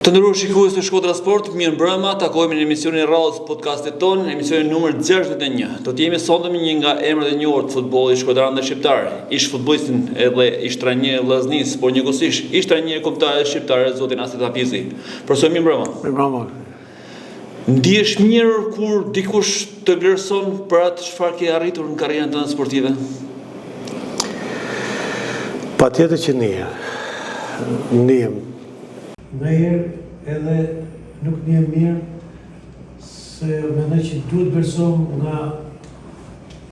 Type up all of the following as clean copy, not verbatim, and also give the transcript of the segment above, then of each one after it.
Të nderuar shikues të Shkodra Sport, mirë mbrëma, takojmë në emisionin e radhës podcastit ton, emisionin numër 61. Do të jemi sonte me një nga emrat e njohur të futbollit shkodran dhe shqiptar, ish futbollistin edhe ish trajner i Vllaznisë, por njëkohësisht ish trajner i kombëtarëve shqiptarë zotin Asli Tapizi. Përse mirë mbrëma. Mirë mbrëma. Ndihesh mirë kur dikush të vlerëson për atë çfarë ke arritur në karrierën tënde sportive? Patjetër që ndihem. Ndonjëherë edhe nuk ndihem mirë se mendoj që duhet vlerësom nga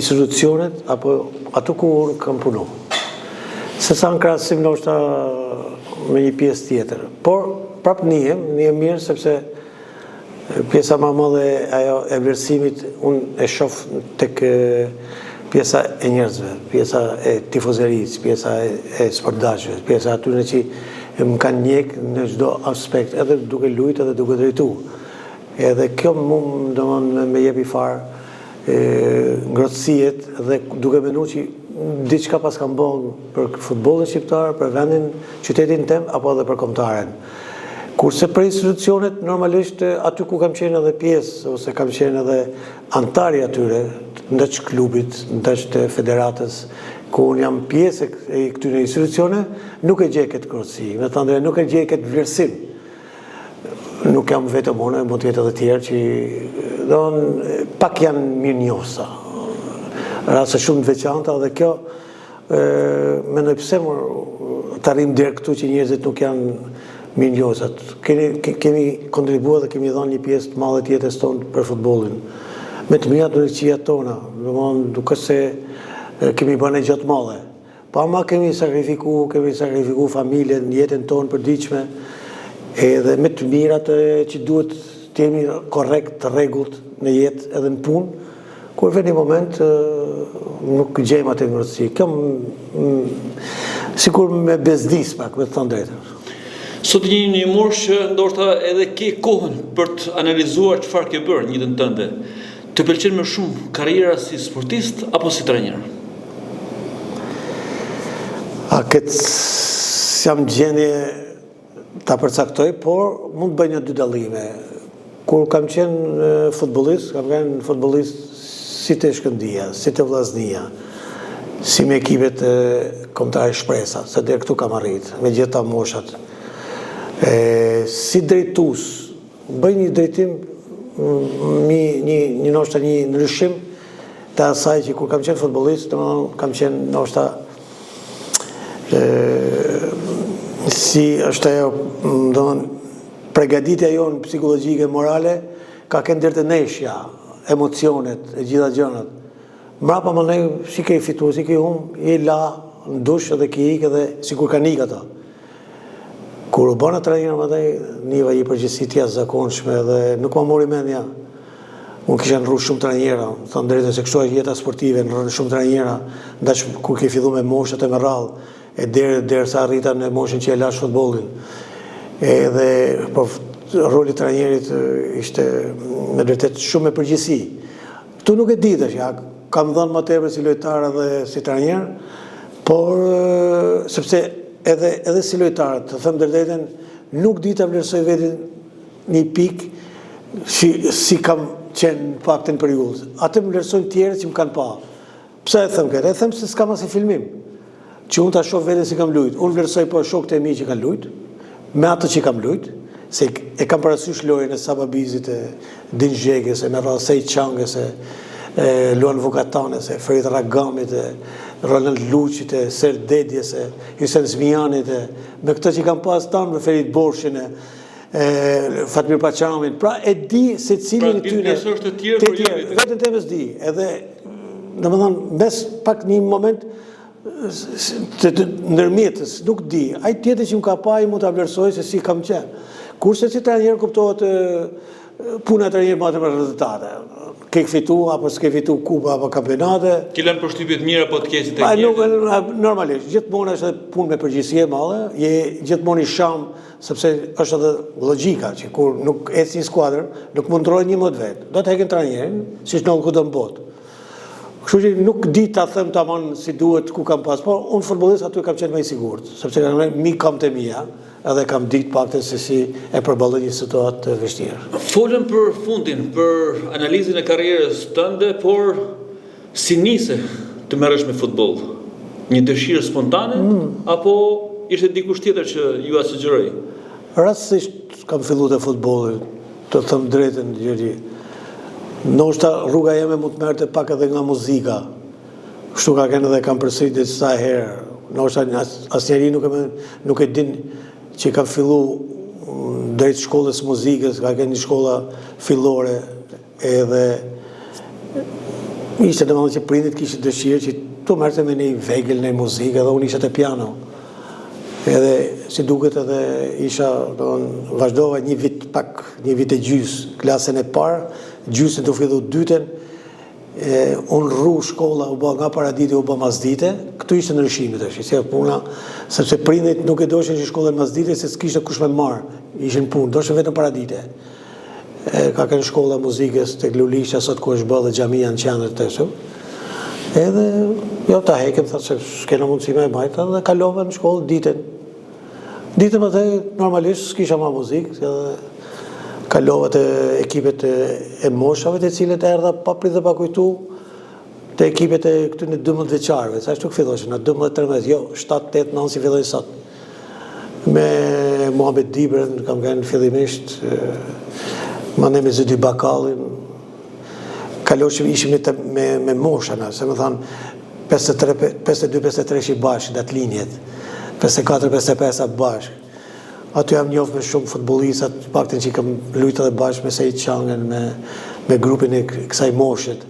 institucionet apo ato ku unë kam punu. Se sa në krahasim ndoshta me një pjesë tjetër. Por prapë ndihem mirë sepse pjesa më e madhe ajo e vlerësimit unë e shoh tek pjesa e njerëzve, pjesa e tifozerisë, pjesa e sportdashëve, pjesa atyre që më kanë njek në çdo aspekt, edhe duke luajtur edhe duke drejtuar. Edhe kjo domthonë më jep i farë ngrohtësiet dhe duke menduar që diçka pas kam bën për futbollin shqiptar, për vendin, qytetin tim apo edhe për kombëtaren. Kurse për institucionet, normalisht aty ku kam qenë edhe pjesë, ose kam qenë edhe antari atyre, ndaj klubit, ndaj të federatës, ku unë jam pjesë e këtyre institucione, nuk e gjej këtë kursi, me të ndërë nuk e gjej këtë vlerësim. Nuk jam vetëm unë, mund të jetë edhe tjerë që pak janë mirë njohësa. Rase shumë të veçanta dhe kjo, mendoj pse të arrim deri këtu që njerëzit nuk janë mirë njohësat. Kemi kontribuar dhe kemi dhënë një pjesë të madhe të jetës tonë për futbollin. Me të mira drejtësia tona, duke se kemi bërë gjatë madhe. Pa ma kemi sakrifiku familjen, jetën tonë përditshme, edhe me të mirat që duhet të jemi korrekt, të rregullt në jetë edhe në punë, kur vjen një moment nuk gjejmë atë ngrohtësi. Kjo sikur me bezdis pak, me të thënë drejtën. Sot jeni në një moshë që ndoshta edhe ke kohën për të analizuar çfarë ke bërë në jetën tënde. Të pëlqen më shumë karriera si sportist apo si trajner? Këtë jam gjendje ta përcaktoj, por mund të bëj një dy dallime. Kur kam qenë futbollist, kam qenë futbollist si të Shkëndija, si të Vllaznia, si me ekipet kombëtare Shpresa, se deri këtu kam arrit, me gjitha moshat. Si drejtues, bëj një drejtim, një ndoshta një ndryshim të asaj që kur kam qenë futbollist, kam qenë ndoshta si është ajo, përgatitja jonë psikologjike, morale, ka kënë deri te neshja, emocionet, e gjitha gjërat. Mrapa më nej, si ke fituar, si ke humbur, je la në dush edhe ke ikë edhe sikur kanë ikë ata. Kur u bëna trajner më tej, niva një përgjegjësi të jashtëzakonshme dhe nuk më mori mendja. Unë kisha ndrru shumë trajnera, thënë drejtën se kështu është jeta sportive, ndrru shumë trajnera, ndaç kur ke filluar me moshat e me radhë, e derisa arrita në moshën që e lash futbollin. Edhe roli i trajnerit ishte me vërtet shumë me përgjegjësi. Ktu nuk e di tash, kam dhënë më tepër si lojtar edhe si trajner, por sepse edhe si lojtar, të them drejtën, nuk di ta vlerësoj veten një pikë si kam qenë paktën periudhë. Atë më vlerësojnë tjerë që më kanë pa. Pse e them këtë? E them se s'kam as filmim. Që unë ta shoh veten si kam luajtur. Unë vlerësoj po shokët e mi që kanë luajtur, me atë që kam luajtur, se e kam parasysh lojën e Sababizit, e Din Zhegës, e me Rasej Çangës, e Luan Vukatanës, e Ferit Ragamit, e Ronald Luçit, e Ser Dedjes, e Hysen Zmijanit, me këtë që kam pas tanë, me Ferit Borshin, Fatmir Paçamin. Pra e di se cilin e tyre të tjerë, vetën temës di. Edhe, domethënë, mes pak një moment të ndërmjetës, nuk di. Ai tjetër që më ka pa, i mund ta vlerësoj se si kam qenë. Kurse si trajner kuptohet puna e trajnerit më me rezultate. Ke fitu apo s'ke fitu kupa apo kampionate. Ke lënë përshtypje të mira apo të keqe tek jetë? Normalisht, gjithmonë është punë me përgjegjësi e madhe, je gjithmonë i sham, sepse është edhe logjika që kur nuk ecë një skuadër, nuk mund ndrojë një mod vet. Do të heqin trajnerin, siç ndodh kudo në botë. Kështu që nuk di ta them tamam si duhet ku kam pas, por unë futbollist aty kam qenë më i sigurt, sepse kanë mi kam të mia, edhe kam ditë paktën se si e përballoj një situatë të vështirë. Folëm për fundin, për analizën e karrierës tënde, por si nise të merresh me futboll? Një dëshirë spontane apo ishte dikush tjetër që ju sugjeroi? Rastësisht kam filluar te futbolli, të them drejtën, Gjergji. Ndoshta rruga jeme mund të merrte pak edhe nga muzika. Kështu ka qenë edhe kam përsëritur disa herë. Ndoshta asnjëri nuk e din që ka fillu drejt shkollës muzikës, ka qenë një shkolla fillore edhe ishte domethënë që prindit kishin dëshirë që të merrte me një vegël në muzikë dhe unë isha te piano. Edhe si duket edhe isha, vazhdova një vit e gjys, klasën e parë, gjysën të fillu dytën, unë rru shkolla u bë nga paradite u bë masdite, këtu ishte ndryshimi tash, si puna, sepse prindit nuk e doshin që shkollën masdite se s'kishte kush me marr, ishin punë, doshin vetëm paradite. Ka qenë shkolla muzikës tek Lulisha sot ku është bë dhe xhamia në qendër të ashtu. Edhe jo ta hekem thashë se s'kena mundësi më e majta dhe kalova në shkollë ditën. Ditën më normalisht s'kisha më muzikë, edhe kalova të ekipet e moshave të cilët erdha pa prit dhe pa kujtu të ekipet e këtyre 12 vjeçarëve. Sa ashtu filloshin, në 12-13, jo, 7-8-9 si fillojnë sot. Me Muhamet Dibrën kam qenë fillimisht, mandej me Zyti Bakallin, kaloshim ishim me moshana, se më thanë 52-53 i bashkë, datë linjet, 54-55 bashkë. Aty jam njoft me shumë futbollistat, paktën që kam luajtur edhe bashkë me Sejt Çangën, me grupin e kësaj moshet.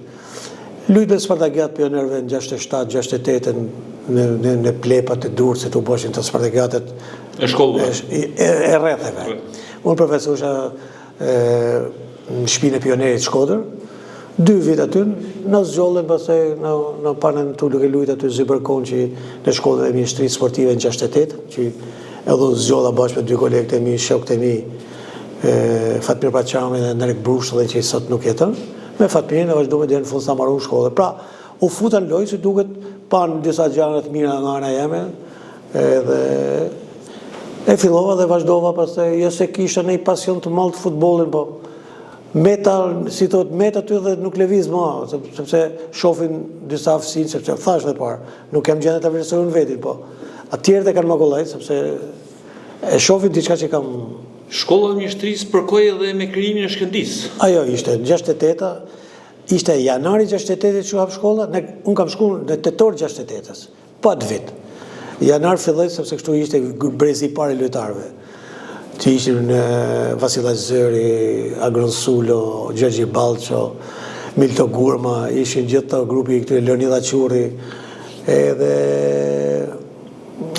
Luajt me Spartakiat pionerëve në 67-68 në plepat e Durrësit u bëshin të Spartakiatet e shkollëve e rretheve. Unë profesorësha në shtëpinë e Pionerit Shkodër, 2 vjet aty, në zgjollën pastaj në panën tu duke luajtur aty Zibërkon që në shkollën e Ministrisë Sportive në 68, që edhe zgjolla bashkë me 2 kolegët e mi, shokët e mi, Fatmir Paçami dhe Nerek Brushë që sot nuk jeton. Me Fatmirin e vazhdojmë deri në fund sa marrun shkollë. Pra, u futa në lojë, si duket pan disa gjëra të mira nga ana jeme, edhe e fillova dhe vazhdova pastaj, jo se kisha një pasion të madh të futbollit, po meta, si thot, meta ty dhe nuk lëviz më, sepse shohin disa aftësinë, sepse thash edhe parë, nuk kam gjendje ta vlerësoj vetin, po atjerët e kanë më kollaj, sepse e shohin diçka që kam. Shkolla e Ministrisë përkoi edhe me krijimin e Shkëndisë. Ajo ishte 68, ishte janari 68 që hap shkolla, unë kam shkuar në tetor 68-s, pa atë vit. Janar filloi sepse kështu ishte brezi i parë i lojtarëve. Që ishin Vasilaj Zëri, Agron Sulo, Gjergji Ballço, Milto Gurma, ishin gjithë të grupi këtyre Leonida Qurri, edhe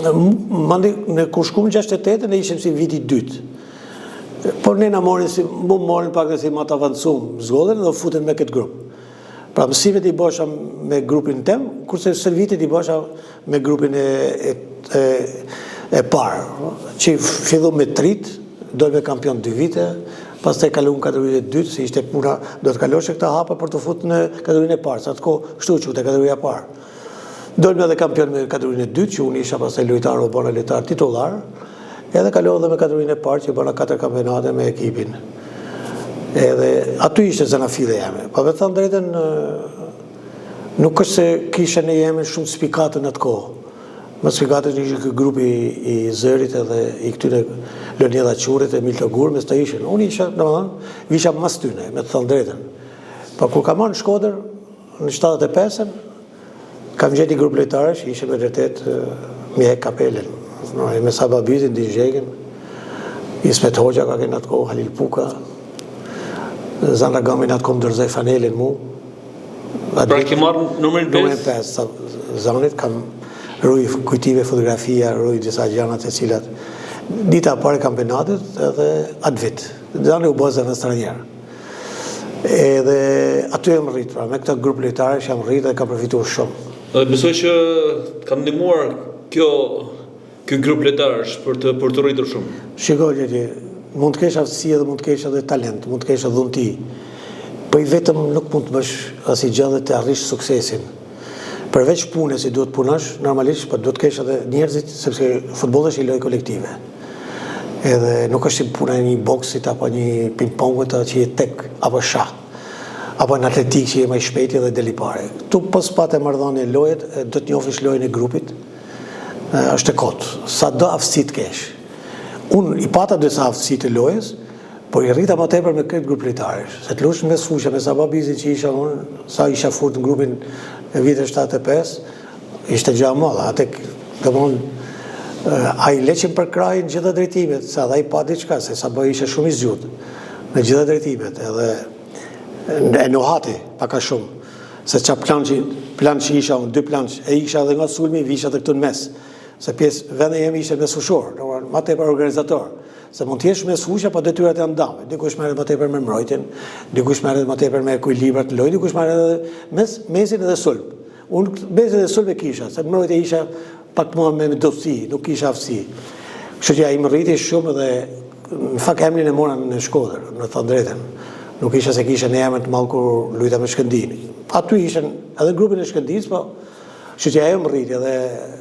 në kur shkum 68 ne ishim si viti 2. Por ne na morin pak si ma të avancum zgodhen dhe futen me këtë grup. Pra mësimet i bësha me grupin tem, kurse servitet i bësha me grupin e parë, që fillu me trit, dojnë me kampion 2 vite, pas të e kalu në kategorinë e 2, si ishte puna, do të kaloshe këta hapa për të fut në kategorinë e parë, sa të ko kështu që të kategorija parë. Dojnë me dhe kampion me kategorinë e 2, që unë isha pas të lojtarë o bëna lojtarë titular, edhe kalohë dhe me kategorinë e parë, që bëna 4 kampionate me ekipin. Edhe aty ishte zanafile jeme. Pa me thënë drejten, nuk është se kishe në jeme shumë spikatën atë kohë. Më spikatën ishte këtë grupi i Zërit edhe i këtyre Leonida Qurit e Milto Gurmës të ishin. Unë isha, në më thënë, visha mas tyne, me të thënë drejten. Pa kur ka marrë në Shkodër, në 75-ën, kam gjeti grup lojtarësh, ishe me vërtet Mihek Kapelen, me Sababitin, Dinxhekin, Ismet Hoxha ka kënë atë kohë, Halil Puka, Zandra Gamin atë kohë më dërzej Fanelin mu. Pra ke marrë numërin 5? Zanit, kam ruj kujtive, fotografia, ruj disa gjanat e cilat. Dita pare kampionatit edhe atë vit. Zani u bëzë dhe stranjerë. Edhe aty jam rritë, pra me këta grup lojtarësh jam rritë dhe kam përfituar shumë. Dhe besoj që kam ndihmuar kjo grup lojtarësh për të rritur shumë. Shikoj që mund të kesh aftësi dhe mund të kesh edhe talent, mund të kesh edhe dhunti. Po i vetëm nuk mund të bësh asnjë gjë dhe të arrish suksesin. Përveç punës si duhet punosh, normalisht, po duhet kesh edhe njerëzit, sepse futbolli është një lojë kolektive. edhe nuk është si puna e një boksit apo një ping-pongut që je tek apo shah apo në atletik që je më i shpejti dhe deli pare. Këtu pas patë marrëdhënie lojet, do të njohësh lojën e grupit, është e kotë, sa do aftësit kesh. Unë i pata disa aftësit të lojës, por i rrita më tepër me këtë grup lojtarësh. Se të lush me sfushë, me sa babizin që isha unë, sa isha furt në grupin e vitet 75, ishte gjë e madhe. Atë a i leqen për krajin gjitha drejtimet, se adha i pa diçka, se sa bëj ishe shumë i zgjuar në gjitha drejtimet, edhe e nuhati paka shumë, se qa plan që isha unë, 2 plan që e isha dhe nga sulmi, visha dhe këtu në mes, se pjesë vende jemi ishe mes fushor, ma tepër organizator, se mund t'jesh mes fusha, po detyrat janë ndame, dikush merret ma tepër me mbrojtjen, dikush merret ma tepër me ekuilibrat të lojë, dikush merret edhe mesin edhe sulm. Unë mesin edhe sulm e kisha, se mbrojtja isha pak më me dopsi, nuk kisha aftësi. Kështu që ai më rriti shumë dhe në fakt emrin e mora në Shkodër, në thënë drejtën. Nuk isha se kisha në emër të madh kur lujta me Shkëndin. Aty ishen edhe grupin e Shkëndinës, po kështu që ajo më rriti dhe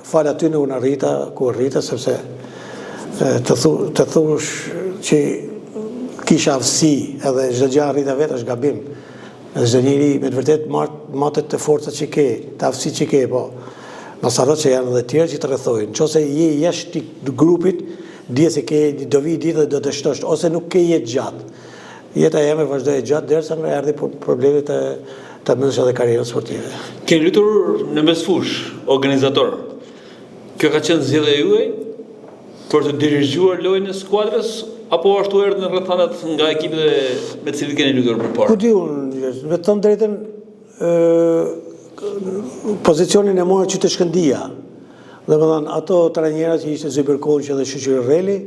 fal aty në unë rrita, ku rrita sepse të thush që kisha aftësi edhe çdo gjë rrita vetë është gabim. Çdo njeri me të vërtet matet të forcat që ke, të aftësitë që ke, po mos harro që janë edhe tjerë që të rrethojnë. Nëse je jashtë grupit, dije se ke do vi ditë dhe do të shtosh, ose nuk ke jetë gjatë. Jeta jeme vazhdoi gjatë derisa më erdhi problemet të mësoj edhe karrierën sportive. Keni lutur në mesfush, organizator. Kjo ka qenë zgjedhja juaj për të dirigjuar lojën e skuadrës apo ashtu erdhën në rrethanat nga ekipet me të cilët keni lutur përpara? Ku di unë, me të thënë drejtën, pozicionin e mora qytet Shkëndia. Domethënë ato trajnerët që ishte Zyber Konqi dhe Shoqëri Reli,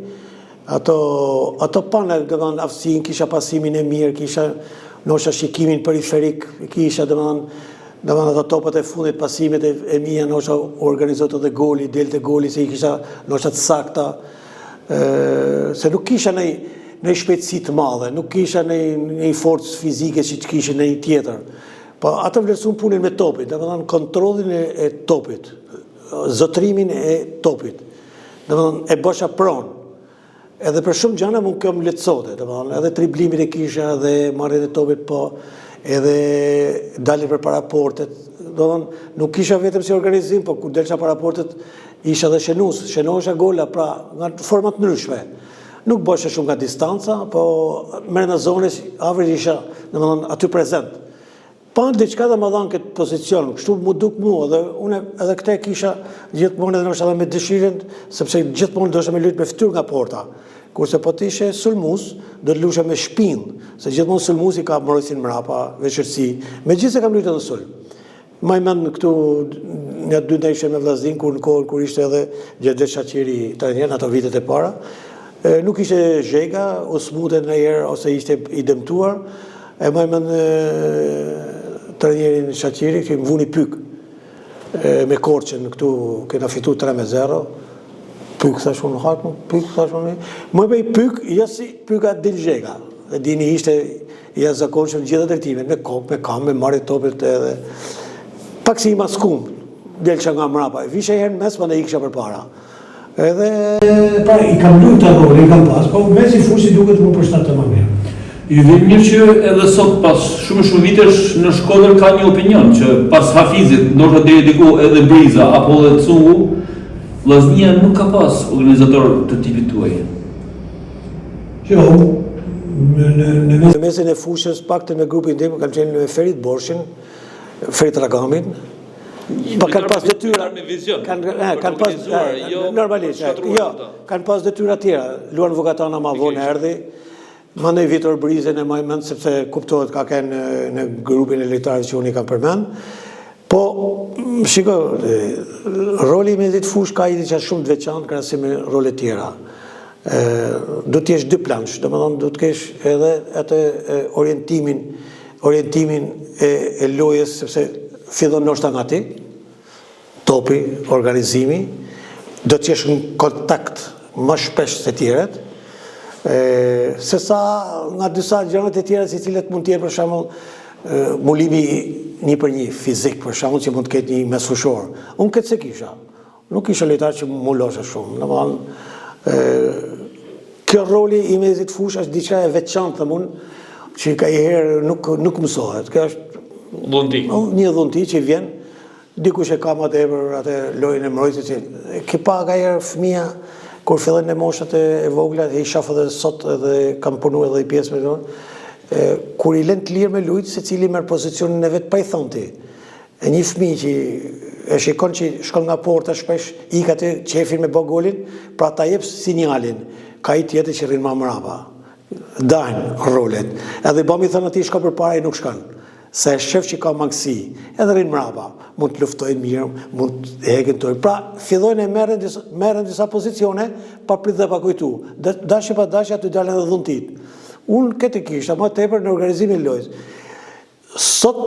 ato panë domethënë aftësinë, kisha pasimin e mirë, kisha nosha shikimin periferik, kisha domethënë ato topat e fundit, pasimet e mia, nosha organizohet edhe goli, delte goli se i kisha nosha të sakta, se nuk kisha në shpejtësi të madhe, nuk kisha në forcë fizike që të kishin në një tjetër. Po ato vlerësuan punën me topin, domethënë kontrollin e topit, zotrimin e topit. Domethënë e bësha pronë. Edhe për shumë gjëra mund kjo më lehtësote, domethënë edhe driblimit e kisha, edhe marrjen e topit, po edhe dalin përpara portet. Domethënë nuk kisha vetëm si organizim, po kur delësha para portet isha edhe shënohesha gola, pra nga forma të ndryshme. Nuk bësha shumë nga distanca, po brenda zonës afër isha, domethënë aty prezent. Pan diçka dhe më dhanë këtë pozicion, kështu mu duk mua, dhe unë edhe këte kisha gjithmonë edhe nështë edhe me dëshiren, sepse gjithmonë dësha me lujt me fytyrë nga porta. Kurse po t'ishe sulmus, do të lushe me shpinë, se gjithmonë sulmusi ka mbrojtësin mrapa, veçërsi, me gjithë se kam lujt edhe sulm. Ma i men këtu një 2 ndeshje me Vllaznin, kur në kohën kur ishte edhe Gjergjet Shaqiri trajner në ato vitet e para, nuk ishte zhega, o smute në herë, ose ishte i dëmtuar, e ma i men trajnerin Shaqiri, që më vuni pyk me Korçën këtu, kena fitu 3-0, pyk thash unë hakmu, pyk thash unë, më bëj pyk, si pyka dil zhega, dhe dini ishte jashtëzakonshëm gjitha drejtimet, me kokë, me kam, me marrë topet edhe, pak si i maskum, delësha nga mrapa, visha herë në mes, ma ne i kisha për para. Edhe, pra, i kam lujt të roli, i kam pas, po me si fusi duket më përshtatë të më mirë. Ju vjen mirë që edhe sot pas shumë vitesh në Shkodër ka një opinion që pas Hafizit, ndoshta deri diku edhe Briza apo edhe Cungu, Vllaznia nuk ka pas organizator të tipit tuaj. Jo, në mesin e fushës, paktën me grupin tim, kam qenë me Ferit Borshin, Ferit Ragamin, pa kanë pas detyra me vizion. Kanë pas normalisht, jo, kanë pas detyra tjera. Luan Vukatana ma vonë erdhi. Mandej Vitor Brizën e maj mend, sepse kuptohet ka kenë në grupin e lojtarëve që unë i kam përmend. Po, shiko, roli me ditë fush ka i diçka shumë të veçantë krahasim me rolet tjera. Do të jesh 2 plansh, domethënë do të kesh edhe atë orientimin e lojës, sepse fillon ndoshta nga ti, topi, organizimi, do të jesh në kontakt më shpesh se tjerët, se sa nga disa gjërat e tjera si cilet mund t'jenë për shembull mulimi 1-1 fizik, për shembull që mund të ketë një mesfushor. Unë këtë se kisha. Nuk kisha lojtar që mulosha shumë. Domethënë kjo roli i mezit fush është diçka e veçantë thëmun, që ka i herë nuk mësohet. Kjo është dhunti. Një dhunti që vjen, dikush e ka më tepër atë lojën e mbrojtësit që ke pa ka herë fëmia kur fillojnë në moshat e vogla, i shaf edhe sot edhe kam punuar edhe i pjesë me tonë, kur i lën të lirë me lujt, secili merr pozicionin e vet pa i thonë ti. E një fëmijë që e shikon që shkon nga porta shpesh, ik atë qefin me bë golin, pra ta jep sinjalin, ka i tjetër që rrin më mbrapa. Dajnë rolet. Edhe bëmi thënë atij shko përpara i nuk shkon. Se shef që ka mangësi, edhe rrin mbrapa, mund të luftojnë mirë, mund të heqin tojnë. Pra, fillojnë e merren disa pozicione, pa prit dhe pa kujtu. Dashje pa dashje aty dalën edhe dhuntit. Unë këtë kisha, më tepër në organizimin e lojës. Sot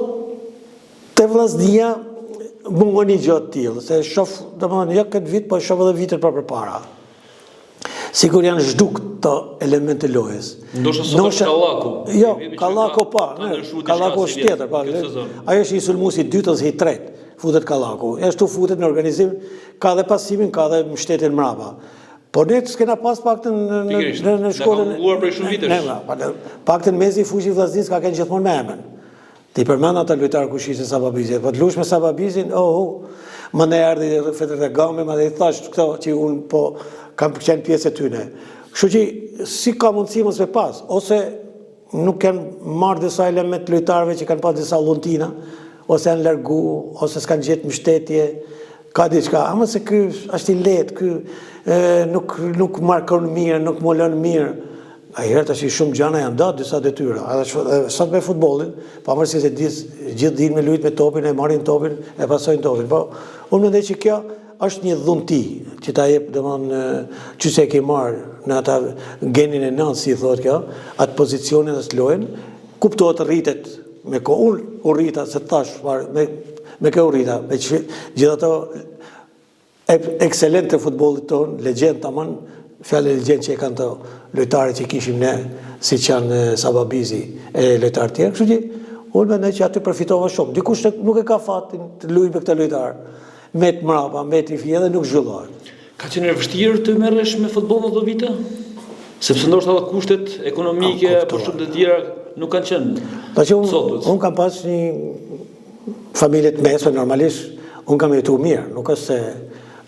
te vllaznia mungon një gjë të tillë, se shoh, domethënë, jo këtë vit, po shoh edhe vitet përpara. Sigur janë zhduk të elemente lojës. Ndoshta sot është kallaku. Jo, kallaku pa. Kallaku është tjetër. Ajo është i sulmuesi i dytës e i tretë. Futet kallaku. Ashtu futet në organizim, ka dhe pasimin, ka dhe mbështetjen mbrapa. Po ne s'kena pas paktën në shkollën. Ne kemi prej shumë vitesh. Paktën mezi i fushit vllaznisë ka qenë gjithmonë me emën. Ti përmend ata lojtar kush ishte Sababizit. Po të lush me Sababizin, më ne erdhi Fetër e Gami, më dhe i thash këto që unë po kam qenë pjesë e tyne. Kështu që si ka mundësi mos me pas, ose nuk kanë marrë disa element lojtarëve që kanë pas disa dhuntina, ose janë largu, ose s'kanë gjetë mbështetje, ka diçka. Ama se ky është i lehtë, ky nuk markon mirë, nuk molon mirë. Ai herë tash shumë gjëra janë datë disa detyra. Edhe sot me futbollin, pavarësisht se gjithë dinë me lujt me topin, e marrin topin, e pasojnë topin. Po unë mendoj që kjo është një dhunti që ta jep domthonë që se ke marrë në ata genin e nënt, si thotë kjo, atë pozicionin dhe s'lojën, kuptohet rritet me kohë, u rrita se tash me kjo u rrita, me gjithë ato ekselente futbollit ton, legjend tamam, fjalë legjend që e kanë të lojtarët që kishim ne, si që janë Sababizi e lojtarë tjerë, kështu që unë mendoj që aty përfitova shumë. Dikush nuk e ka fatin të luajë me këtë lojtar. Met mrapa, met i fije dhe nuk zhvillohet. Ka qenë e vështirë të merresh me futboll në ato vite? Sepse ndoshta edhe kushtet ekonomike apo shumë të tjera nuk kanë qenë. Unë kam pas një familje të mesme, normalisht unë kam jetuar mirë, nuk është se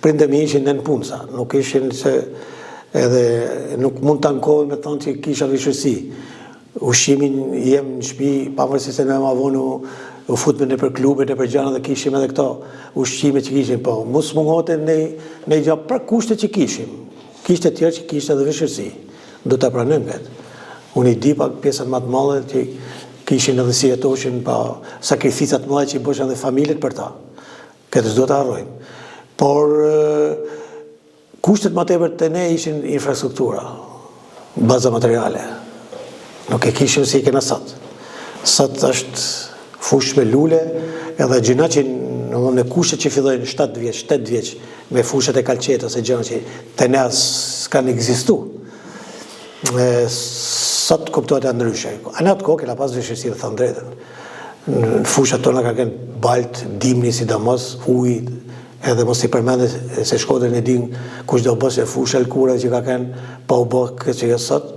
prindërit mi ishin në punësa, nuk ishin se edhe nuk mund të ankohem me thonë që kisha vështirësi. Ushqimin jem në shtëpi, pavarësisht se ne ma vonu u futme në për klube, në për gjana dhe kishim edhe këto ushqime që kishim, po mos mungote në gjë për kushtet që kishim. Kishte tjerë që kishte edhe vështirësi. Do ta pranojmë vetë. Unë i di pak pjesën më të madhe që kishin edhe si jetoshin pa sakrificat të mëdha që i bëshin edhe familjet për ta. Këtë s'do ta harrojmë. Por kushtet më tepër te ne ishin infrastruktura, baza materiale. Nuk e kishim si i kena sot. Sot është fush me lule, edhe gjëna që në kushtet që fillojnë 7 vjeç, 8 vjeç, me fushat e kalqetës e gjëna që të ne s'kanë ekzistu. Sot kuptohet e ndryshe. Në atë kohë kena pas vështirësi dhe thënë drejtën. Në fushat tona ka kënë balt, dimni, sidomos, ujë, edhe mos i përmendet se Shkodrën e din kush do bësh e fusha lkura që ka kënë pa u bë këtë që sot,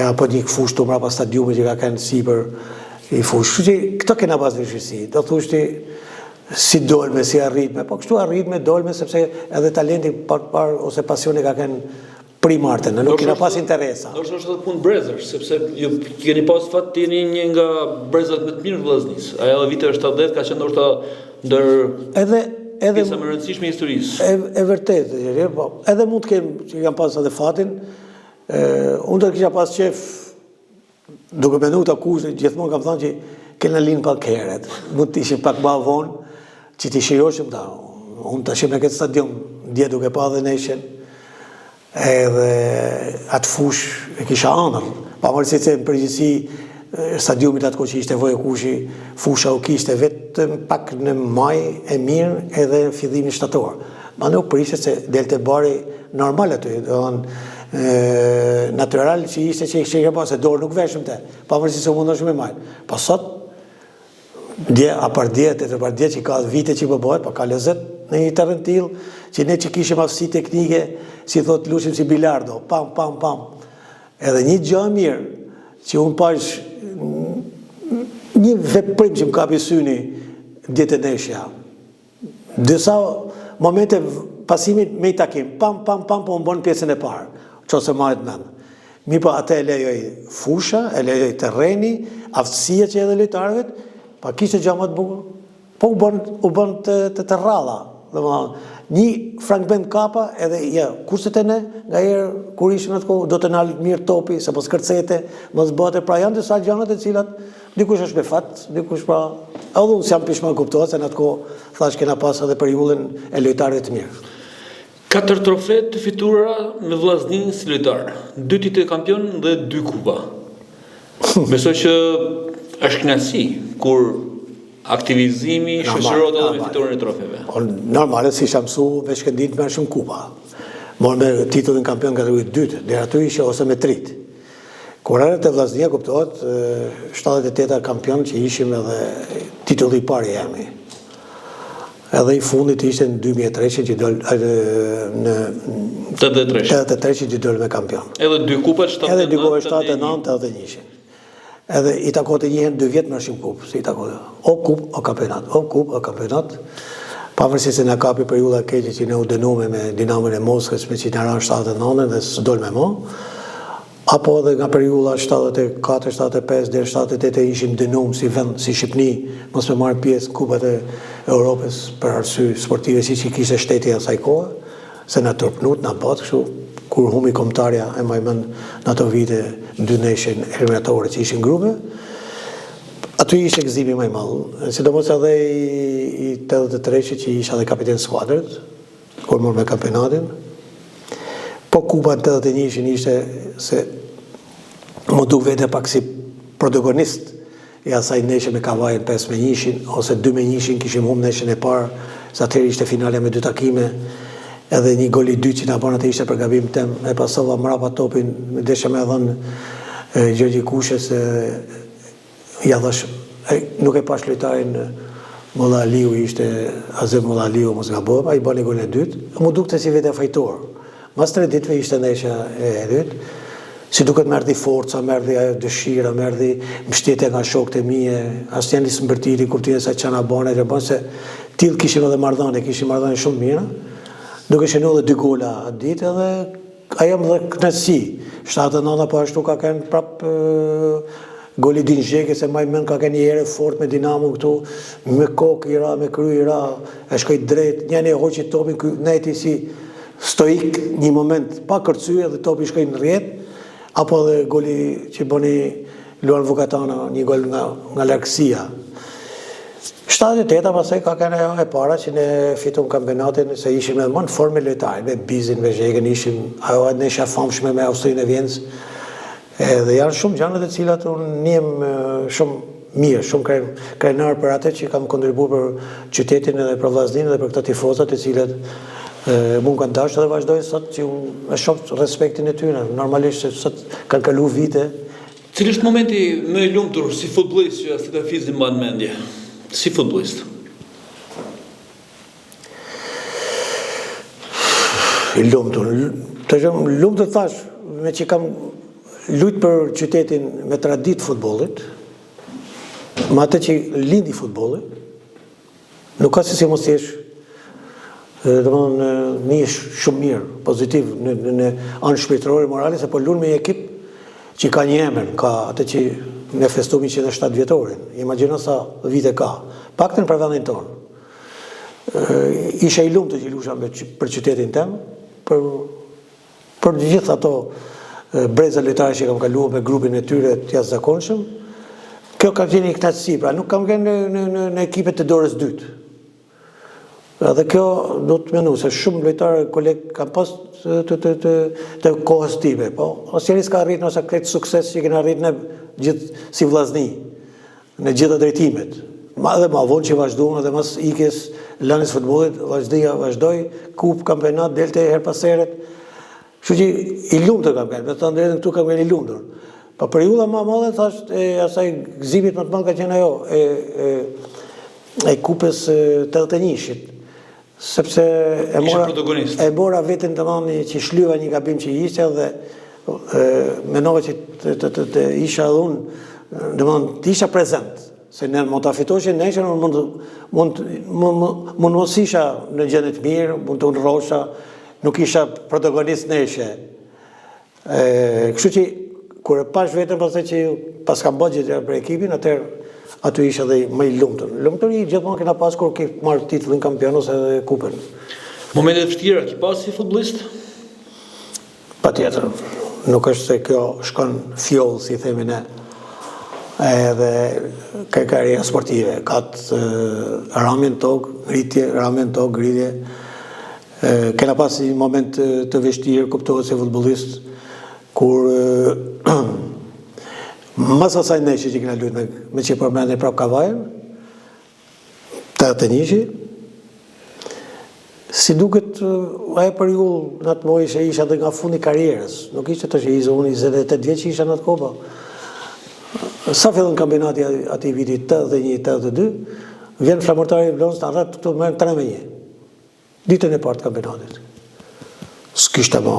apo një fush të mrapa stadiume që ka kënë sipër i fush. Këto kena pas vështirësi. Do thushti si dolme, si arritme, po kështu arritme, dolme, sepse edhe talenti par ose pasioni ka kënë primarte, në nuk kena pas interesa. Ndoshta është edhe punë brezësh, sepse ju keni pas fat të jeni një nga brezat më të mirë të vllaznisë. Ajo edhe viteve 70 ka qenë ndoshta ndër pjesa më rëndësishme e historisë. E vërtet, po, edhe mund të kem që kam pas edhe fatin, unë do të kisha pas qef, duke mendu të kushte, gjithmonë kam thënë që kena linë pak herët, mund të ishim pak më vonë, që t'i shijoshim ta. Unë të shim në këtë stadium, dje duke pa dhe neshen, edhe atë fush e kisha anër, pavarësisht se në përgjithësi stadiumit atë kohë që ishte Vojo Kushi, fusha u kishte vetëm pak në maj e mirë edhe në fillimin shtator. Ma nuk përishte se delte bari normal aty, natural që ishte që i ke pas, se dorë nuk veshëm te, pavarësisht se mundoshme me majtë. Pa sot, apar dje që ka vite që i bëbojt, pa ka lezet në një terren tillë, që ne që kishim aftësi teknike, si thot lushim si bilardo, pam, Edhe një gjë e mirë që unë pash një veprim që më kapi syni djetë e neshja. Disa momente pasimit me i takim, pam, po më bënë pjesën e parë, që ose marit menë. Mi po atë e lejoj fusha, e lejoj terreni, aftësia që edhe lojtarëve, pa kishte gjamat bukur, po u bën të rralla. Një fragment kapa edhe kurset e ne, nga herë kur ishim atë kohë, do të nalë mirë topi, se mos kërcete, mos bëte, pra janë disa gjanat e cilat dikush është me fat, dikush pra, edhe unë s'jam pishman kuptohet, se në atë kohë thash kena pas edhe periullin e lojtarëve të mirë. 4 trofe të fitura me vllaznin si lojtar, 2 titujt kampion dhe 2 kupa. Besoj që është kënaqësi kur aktivizimi shoqërohet edhe me fiturin e trofeve. Normale si isha mësu me shkëndit me shumë kupa. Morë me titullin kampion kategorisë dytë, deri aty ishe ose me trit. Kur erët e vllaznia kuptohet, 78 kampion që ishim edhe titulli i parë jemi. Edhe i fundit ishte në 2003 që dol në 83 që dol me kampion. Edhe 2 kupa 79. Edhe 2 kupa 79 edhe 100. Edhe i takote njëherë 2 vjet me shumë kupë, si i takote. O kup o kampionat, o kup o kampionat. Pavarësisht se na kapi periudha e keqe që ne u dënuame me Dinamon e Moskës me Qitaran 79 dhe s'dol me mo. Apo edhe nga periudha 74, 75 deri 78 ishim dënuar si vend, si Shqipni, mos me marrë pjesë kupat e Europës për arsye sportive siç i kishte shteti asaj kohe, se na turpnut, na bat kështu, kur humi kombëtarja e mbajmën në ato vite 2 neshën eliminatore që ishin grupe. Aty ishte gëzimi më i madh, sidomos edhe i 83 që isha dhe kapiten skuadrës, kur mor me kampionatin. Po kupa në 81 ishte se më duk vete pak si protagonist i asaj neshe me Kavajën 5-1, ose 2-1 kishim humbur neshën e parë, sa atëherë ishte finale me 2 takime, edhe një gol i dytë që na bën atë ishte për gabim tem, e pasova mrapa topin, desha me dhënë Gjergji Kushes, ja dhash, nuk e pash lojtarin Molla Aliu, ishte Azem Molla Aliu, mos gaboj, ai bën golin e dytë, më dukte si vete fajtor. Mas 3 ditëve ishte nesha e dytë, si duket më erdhi forca, më erdhi ajo dëshira, më erdhi mbështetje nga shokët e mije, asnjë nisë mbërtiti, kuptimin se çana bane, dhe bën se tillë kishim edhe marrëdhënie, kishim marrëdhënie shumë mira, duke shënuar edhe 2 gola atë ditë, edhe ajo më dha kënaqësi. 79 po ashtu ka kanë prap goli Din Zheke, se maj mend ka kanë një herë fort me Dinamo këtu, me kokë i ra, me kry i ra, e shkoi drejt, njëri e hoqi topin, ky neti si stoik një moment pa kërcyje dhe topi shkoi në rrjet, apo edhe goli që bëni Luan Vukatana, një gol nga largësia. 78 pastaj ka kanë ajo e para që ne fitum kampionatin, se ishim edhe më në formë lojtari, me Bizin, me Zhekën, ishim ajo nesha famshme me Austrinë e Vienës. Dhe janë shumë gjëra të cilat unë njem shumë mirë, shumë krenar për atë që kam kontribuar për qytetin edhe për vllazninë dhe për këta tifozat të cilat mund kanë dashur dhe vazhdojnë sot që unë e shoh respektin e tyre. Normalisht se sot kanë kaluar vite. Cili është momenti më i lumtur si futbollist që Stefan mban mendje? Si futbollist? I lumtur. Lumtur thash, me që kam luajt për qytetin me traditë futbollit, me atë që lindi futbolli, nuk ka si mos jesh një shumë mirë, pozitiv në anë shpirtërore, morale, se po lunë me një ekip që ka një emër, ka atë që ne festumi 107 vjetorin. Imagjino sa vite ka, paktën për vendin tonë. Isha i lumtur që lusha për qytetin tem, për gjithë ato breza lojtarë që kam kaluar me grupin e tyre të jashtëzakonshëm. Kjo ka qenë një kënaqësi, pra nuk kam qenë në ekipet të dorës dytë. Dhe kjo do të menu, se shumë lojtarë kolegë kanë pas të kohës time, po asnjëri s'ka arrit nëse këtë sukses që kena arrit në gjithë si vllazni, në gjitha drejtimet. Dhe ma vonë që vazhduam, dhe mas ikjes lanës futbollit, vazhdoj, kup, kampionat, delte her pas heret. Kështu që i lumtur kam qenë, me thënë drejtën këtu kam qenë i lumtur. Pa periudha më e madhe thash asaj gëzimit më të madh ka qenë ajo e kupës 81-shit. Sepse e mora veten të mani që shlyva një gabim që ishte dhe menova që të isha edhe unë, domethënë të isha prezent, se ne mund ta fitoshin nesër, mund mos isha në gjendje të mirë, mund të unrrosha, nuk isha protagonist nesër. Kështu që kur e pash vetëm pastaj që pas kam bërë gjë për ekipin, atëherë aty isha dhe më i lumtur. Lumturi gjithmonë kena pas kur ke marrë titullin kampion ose kupën. Momente të vështira ki pas si futbollist? Patjetër. Nuk është se kjo shkon fjoll, si themi ne. Edhe ka karriera sportive, ka ramen tokë, ngritje, ramen tokë, ngritje. Kena pas një moment të vështirë, kuptohet se futbollist, kur mas asaj neshe që kena luajtur me që përmendni prap Kavajën, 81-shi, si duket ajo periudhë në atë muaj isha dhe nga fundi karrierës, nuk ishte të që unë 28 vjeç isha në atë kohë. Sa fillon kampionati atij viti 81-82, vjen flamurtari i Vlorës, arret këtu merr 3-1. Ditën e parë të kampionatit. S'kishte më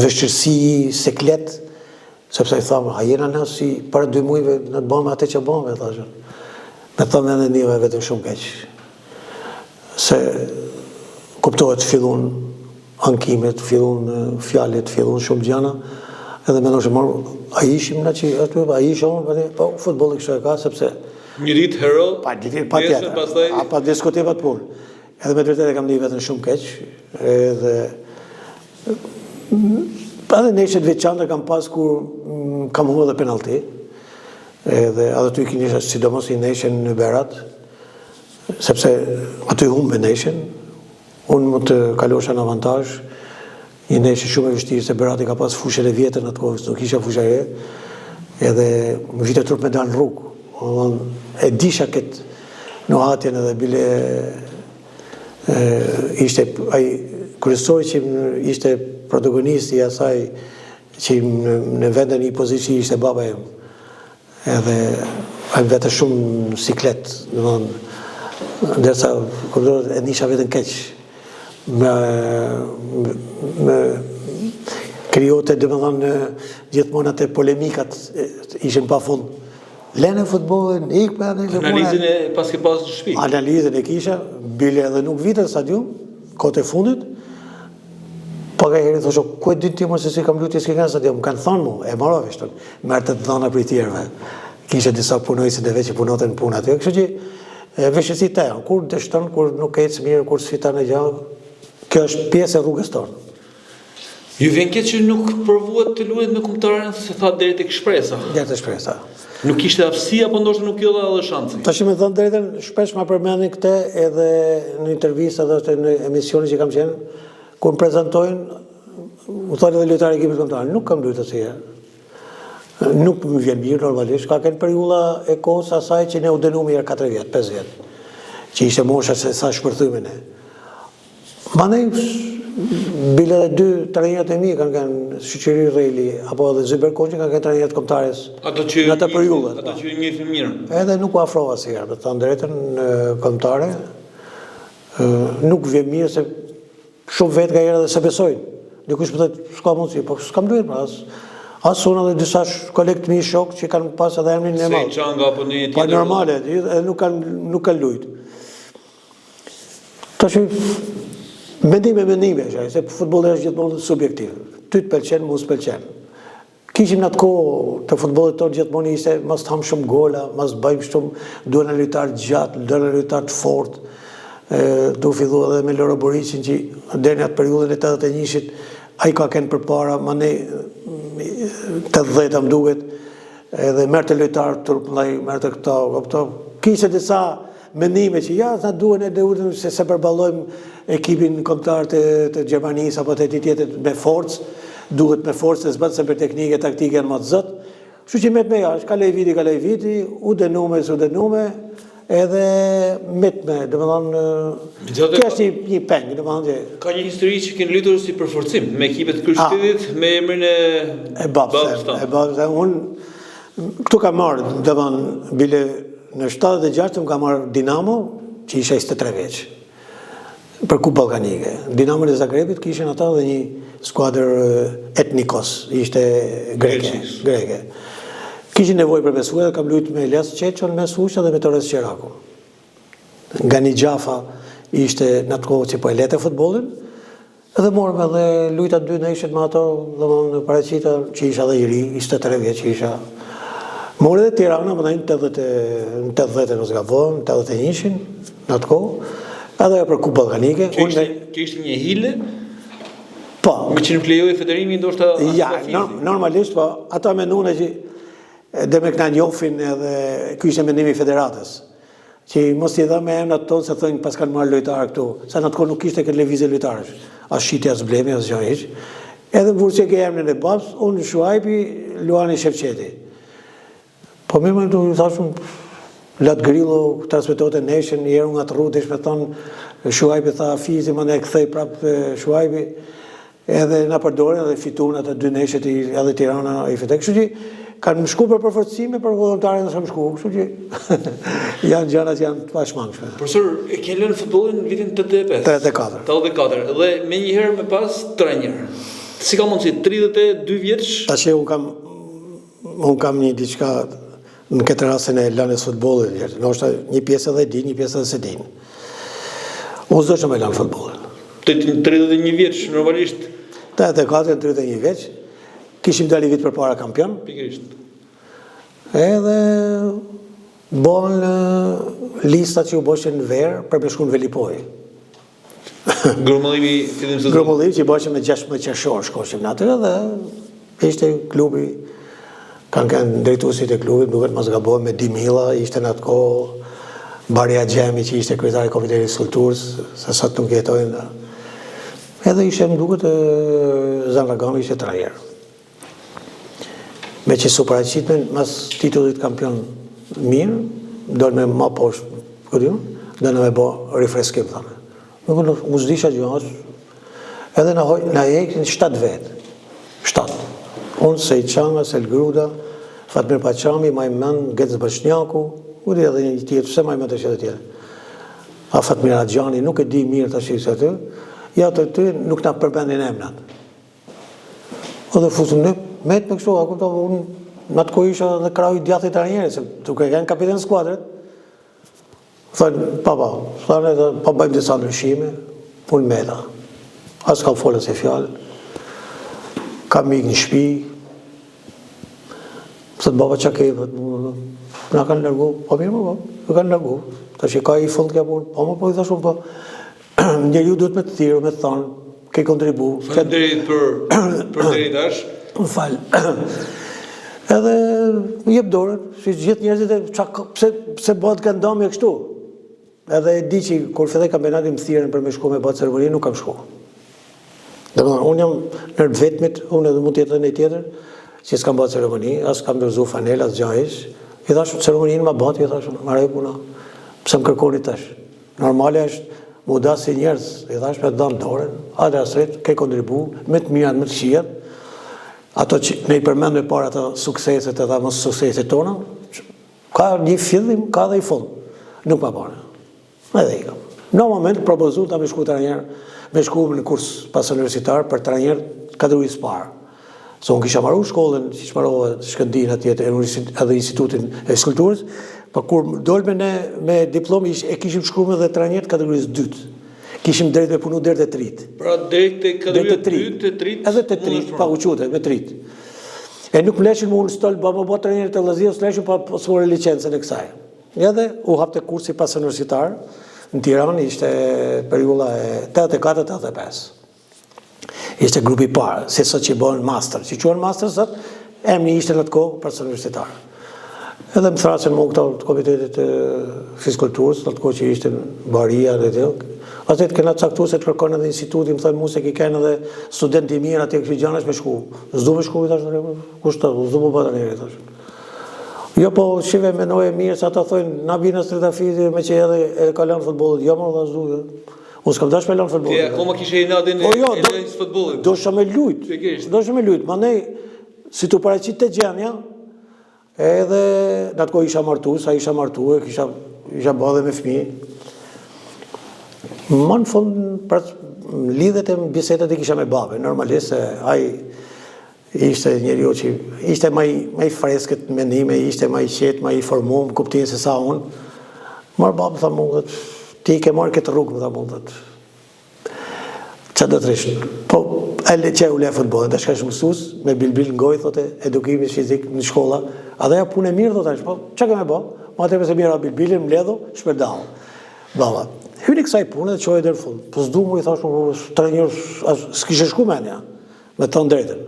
vështirësi, seklet, sepse i thamë, a jena në si para 2 muajve në të bëmë atë që bëmë, thashën. Me thamë edhe njëve vetëm shumë keq. Se kuptohet fillun ankimet, fillun fjallet, fillun shumë gjana, edhe me nëshë morë, a ishim në që aty, a ishim, po futbolli kështu e ka, sepse një ditë hero, pa tjetër, pa diskutimat punë. Edhe me drejtet e kam një vetën shumë keq, edhe edhe neshet veçantë kam pas kur kam hu edhe penalti, edhe edhe ty kisha sidomos i neshen në Berat, sepse aty humbe neshen, unë më të kalosha në avantazh, një neshe shumë e vështirë, se Berati ka pas fushën e vjetër në atë kohë, nuk isha fusha e, edhe më vite trup me dalë në rrugë. E disha këtë në hatjen edhe bile ishte kryesori që ishte protagonisti i asaj që në vendin i pozicion ishte baba im. Edhe ai vetë shumë siklet, domethënë ndërsa e nisha vetën keq. Me krijote domethënë gjithmonë atë polemikat ishin pafund. Lene futbollin, ik për anë që analizën e pas ke pas në shtëpi. Analizën e kisha, bile edhe nuk vite në stadium, kote fundit, pa ka heri thosho, ku e ditë ti më se si kam luajtur s'ke nga stadium, më kanë thonë mu, e marrë veshtën, merrte të dhëna për i tjerëve. Kisha disa punojësit e veç që punote në punë aty, kështu që veshësi te, kur dështon, kur nuk ecë mirë, kur s'fitan e gjallë, kjo është pjesë e rrugës tonë. Ju vjen keq që nuk provuat të luajt me kombëtaren, se tha deri tek shpresa. Deri tek shpresa. Nuk ishte aftësi apo ndoshta nuk jo dha edhe shansi. Tash më thon drejtën, shpesh ma përmendin këtë edhe në intervista dhe në emisione që kam qenë, kur më prezantojnë, u thonë edhe lojtarë e ekipit kombëtar, nuk kam luajtur asnjëherë. Nuk më vjen mirë normalisht, ka kënë periudha e kohës asaj që ne u dënuam herë 4 vjet, 5 vjet, që ishte mosha se sa shpërthymin e. Mandej bile edhe 2 trajnerët e mi kanë Shoqëri Reli apo edhe Zyber Konçi kanë trajnerët kombëtares në atë periudhë. Ato që njëjtin mirë. Edhe nuk u afrova asnjëherë, me të thënë drejtën, kombëtare. Nuk vjen mirë se shumë vetë ka herë edhe se besojnë. Dikush më thotë s'ka mundësi, po s'kam luajtur pra. As unë edhe disa kolegë të mi shok që kanë pas edhe emrin e madh. Se Çanga apo një tjetër. Po normale, edhe nuk kanë luajtur. Tash mendime, se futbolli është gjithmonë subjektiv. Ty të pëlqen, mos pëlqen. Kishim në atë kohë të futbollit tonë gjithmonë ishte mos të ham shumë gola, mos bëjmë shumë, duhen në lojtar gjatë, duhen në lojtar të fortë. Du fillu edhe me Loro Boricin që deri në atë periudhën e 81-shit ai ka kënë përpara, mandej 80 më duket, edhe merrte lojtar turpllaj, merrte këto. Kishte disa mendime që ja, sa duhen se përballojmë ekipin kombëtar të Gjermanisë apo të tjetër me forcë, duhet me forcë të zbat se për teknike, taktike janë më të zot. Kështu që met me jashtë, kaloj viti, u dënume, edhe met me, domethënë, kjo është një peng, domethënë. Ka një histori që keni luajtur si përforcim me ekipet të kryeqytetit me emrin e Babstam. Unë këtu kam marrë, domethënë, bile në 76 më kam marrë Dinamo, që isha 23 vjeç. për Kupë Ballkanike. Dinamo e Zagrebit kishin ata dhe një skuadër Etnikos, ishte greke. Kishin nevojë për mesues dhe kam luajtur me Elias Çeçon me Susha dhe me Torres Qeraku. Nga një Gjafa ishte në atë kohë që po e lete futbollin, edhe morëm edhe lujta 2 në ishit me ato, dhe në paraqita që isha dhe i ri, 23 vjeç që isha. Morë edhe Tirana, më në 80 në zgavon, 81-shin, në atë kohë, edhe për Kupë Ballkanike. Kishte një hile? Po. Me që nuk lejoj Federimi ndoshta ja, normalisht, po, ata mendune që dhe me këna njofin edhe ky ishte mendimi i federatës. Që mos t'i dha me emrat tonë se thënë pas kanë marrë lojtarë këtu. Sa në atë kohë nuk ishte këtë lëvizje lojtarësh. As shiti, as blemi, as gjë hiç. Edhe në vurë që ke emrin e babës, unë Shuajbi, Luani Shevqeti. Po mirë më të thashun, Lat Grillo transmetohet e Nation, një herë nga të rrugë, me thonë, Shuajbi tha fizi, më ne kthej prapë Shuajbi, edhe na përdoren edhe fituan ato 2 neshet edhe Tirana i fetek. Kështu që kanë më shku për përforcime, për volontarë në më shku, kështu që janë gjërat janë të pashmangshme. Profesor, e ke lënë futbollin në vitin 85? 84, dhe me njëherë me pas trajner. Si ka mundësi, 32 vjeç? Tash unë kam një diçka në këtë rastin e lënës futbollit, ndoshta një pjesë edhe din, një pjesë edhe se din. Unë s'do që me lënë futbollin. 31 vjeç, normalisht? 31 vjeç, kishim dali vit për para kampion. Pikërisht. Edhe bon listat që u bëshën në verë për me shku në Velipoj. Grumëllimi fillim sezon? Grumëllimi që i bëshën me 16 qershor shkoshim në atërë dhe ishte klubi, kanë drejtuesit e klubit, duket mos gaboj me Dimilla, ishte në atë kohë Baria Gjemi që ishte kryetari i Komitetit Kulturës, se sot nuk jetojnë. Edhe ishte më duket Zan Ragami ishte trajner. Me që su paraqitmen, mas titullit kampion mirë, dojnë me ma poshtë, dojnë me bo rifreskim, thame. Nuk u zdisha gjë, edhe na hekin 7 vetë. 7. Unë, Sejçanga, Selgruda, Fatmir Pachami, Majmen, Gec Bëshnjaku, u di edhe një tjetër, se Majmen të që dhe tjetër. A Fatmir Adjani nuk e di mirë të shqisë aty, ja të ty nuk na përbendin emnat. Edhe futëm në met me kështu, unë në atë kohë isha dhe krau i djathit të ranjeri, se tuk e kanë kapiten skuadret. Thënë, pa, bëjmë disa ndryshime, punë meta. As kam folën se fjallë, kam mikë një shpi, thëtë baba që ke, na kanë lërgu, po mirë më, në kanë lërgu. Ta që ka i fund kja punë, po i thashun, po, njeri ju duhet me të thirë, me të thonë, ke kontribu. Faleminderit për deri tash. Më falë. Edhe jep dorën, si gjithë njerëzit pse bëhet kanë dëmë kështu. Edhe e di që kur filloi kampionati më thirrën për me shku me bërë ceremoni, nuk kam shku. Domethënë, unë jam në vetmit, unë edhe mund të jetë në tjetër, që s'kam bërë ceremoni, as kam dorëzu fanela, as gjajsh. I thash ceremoninë ma bëti, i thash, marrë puna. Pse më kërkoni tash? Normale është mu da si njerëz, i thash me dëmë dorën, atë asret, ke kontribu, me të mirat, me të qijet. Ato që ne i përmendme para ato sukseset edhe mos sukseset tona, ka një fillim, ka dhe i fund. Nuk ma bane. Edhe i kam. Në moment propozu ta me shku trajner, me shku në kurs pas universitar për trajner kategorisë parë. Se unë kisha marru shkollën, që shmarova Shkëndin atjetë, edhe Institutin e Skulturës, pa kur dolme ne me diplomi e kishim shkrume dhe trajner kategorisë 2. Kishim drejt me punu dherë të trit. Pra drejt të kategorisë 2 të trit? Edhe të trit, pa uqute, me trit. E nuk mleshin më unë stol, ba më bo trajner të Vllazia, s'leshin pa s'more licencën e kësaj. Edhe u hapte kursi pas universitar, në Tiranë ishte periulla e 84-85. Ishte grupi parë, se sot që i bojnë master. Që quen master sot, emni ishte në të kohë pas universitar. Edhe më thrasën më këta të komitetit fiskulturës, në të kohë që ishte Baria dhe të atë të kena caktu se të kërkon edhe instituti, më thënë mu se ki kënë edhe studenti mirë atje kështë gjanash me shku. Zdu me shku, i thash, kushtë të, zdu më bëta njëri, i thash. Jo, po shive menoj e mirë, se ata thojnë, na bina stritafizi me që edhe e ka lanë futbolit. Jo, më dhe zdu, unë s'kam dash me lanë futbolit. Ti akoma kishe i nadin e lejnës futbolit. Do shë me lujt, ma nej, si tu paraqit të gjenja, edhe në atë ko isha martu, sa isha martu, isha bëdhe me fmi. Më në fund, lidhet e bisedat e kisha me babe, normalisht, se ai ishte njeriu që ishte më i freskët mendime, ishte më i qetë, më i formuar, kuptin se sa unë. Marë babë, tha mu, ti ke marrë këtë rrugë, tha mu, që do të rishë. Po, që u le futbolin, dhe shka mësues me bilbil në gojë, thote, edukimi fizik në shkolla, a dhe ja punë e mirë, thote, po, që ke me bo? Ma të përse mira bilbilin, më ledhu, shperdau. Baba, hyri kësaj punë dhe qojë dhe në fund. Po s'du mu i thash, trenjër, s'kishe shku me nja, me të ndrejtën.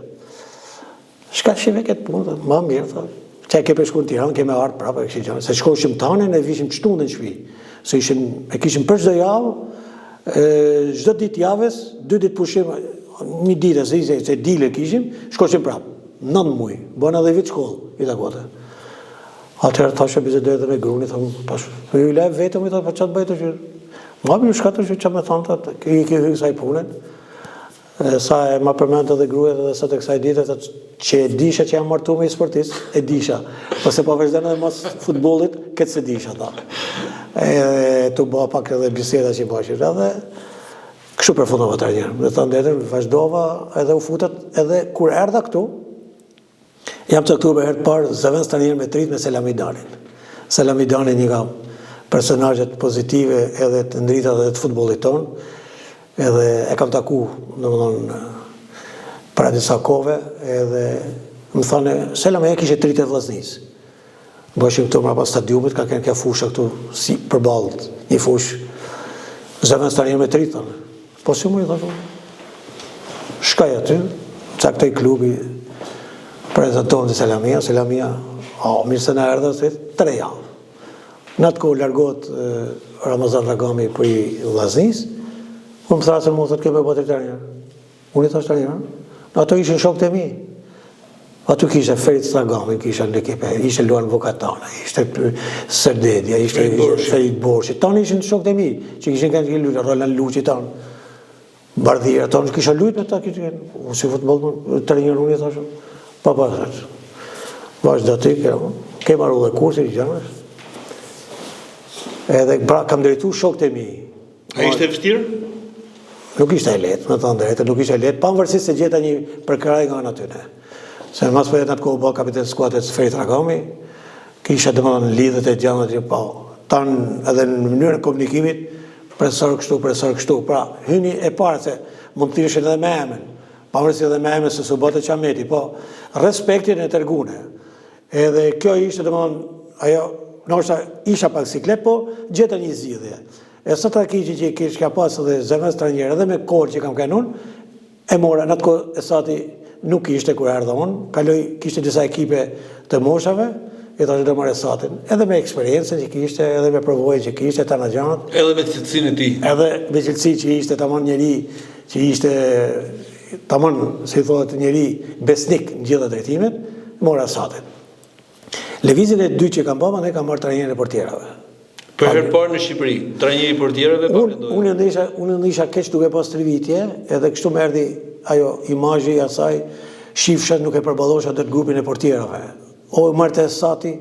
Shka shive këtë punë, ma mirë, thote. Që e ke përshku në Tiranë, keme artë prapë, se shkoshim tane, ne vishim qëtu në shpi. Se e kishim për çdo javë, çdo ditë javës, 2 ditë pushim, një ditë, se dile kishim, shkoshim prapë, 9 muaj, bëna edhe vit shkollë, i takote. Atëherë thashë bisedoj edhe me gruni, thamë, ju i lejë vetëm, i thashë, pa qatë bëjtë që, ma bërë shkatë që me thonë, i ke hyrë kësaj punën, sa e ma përmendë edhe gruja dhe sot e kësaj ditë, që e disha që jam martu me i sportist, e disha. Pëse pa vazhdojnë edhe mas futbolit, këtë se disha, ta. Tu bëha pak edhe biseda që i bashkë. Edhe kështu përfundova të njërë. Dhe të ndetër, vazhdova edhe u futët, edhe kur erdha këtu, jam caktuar për herë të parë zëvendës të njërë me trit me Selamidanin. Selamidanin një ka personazhet pozitive edhe të ndrita dhe të futbolit tonë, edhe e kam taku, në më thonë, para disa kove, edhe më thane, Selam e kishe trit e Vllaznis. Bëshim këtu mrapa stadiumit, ka kënë kja fusha këtu, si përballët, një fush, zëvendës të njërë me trit, thane. Po si mu i thashu, shkaj aty, caktoj klubi, prezentohen të Selamia, mirë se në erdhe, se 3 javë. Në atë kohë largot Ramazan Ragami për i Vllaznis, unë më thrasën mu, thëtë keme bëtë të njërë. Unë i thasht të njërë, ato ishin shokët e mi. Ato kishe Ferit Ragami, kishe në ekipe, ishe Luan Vokatana, ishte Serdedja, ishte Ferit Borshi. Tanë ishin shokët e mi, që kishin kënë lujtë, Roland Luqi tanë, Bardhira, tanë kisha lujtë me ta, unë si futbol të njërë unë i thashë, pa thashë. Vashë dhe ty, ke marru dhe kursi, edhe kam drejtu shokët e mi. A ishte vështirë? Nuk ishte e letë, me të ndrejtë, nuk ishte e letë, pavarësisht se gjeta një përkraj nga në tyne. Se në mas për jetë në të kohë bëha kapiten skuadrës Ferit Ragami, kisha dhe më në lidhët e gjanët, tanë edhe në mënyrën e komunikimit, presor kështu, pra hyni e parë se mund të thirëshin edhe me emen, pavarësisht edhe me emen se su bote qameti, po respektin e tërgune. Edhe kjo ishte dhe më në, ajo, nështë isha pak siklet, po gjeta një zgjidhje. E sot rakiqi që kishë ka pasë dhe zëvendës të njërë, edhe me korë që kam kënë unë, e mora, në atë kohë e sati nuk ishte kur erdha unë, kaloj kishte disa ekipe të moshave, e thashtë dhe mërë satin, edhe me eksperiencën që kishte, edhe me provojën që kishte, të në gjanët. Edhe me cilësin e ti. Edhe me cilësi që ishte tamon njeri, që ishte tamon, si thohet njeri, besnik në gjitha drejtimet, mora satin. Levizin e 2 që kam bëma, ne kam marrë trajnerën e portierave. Për herë parë në Shqipëri, trajneri i portierave pa mendoj. Unë ndisha keq duke pas 3 vitje, edhe kështu më erdhi ajo imazhi i asaj, shifsha nuk e përballosha atë grupin e portierave. O marrte sati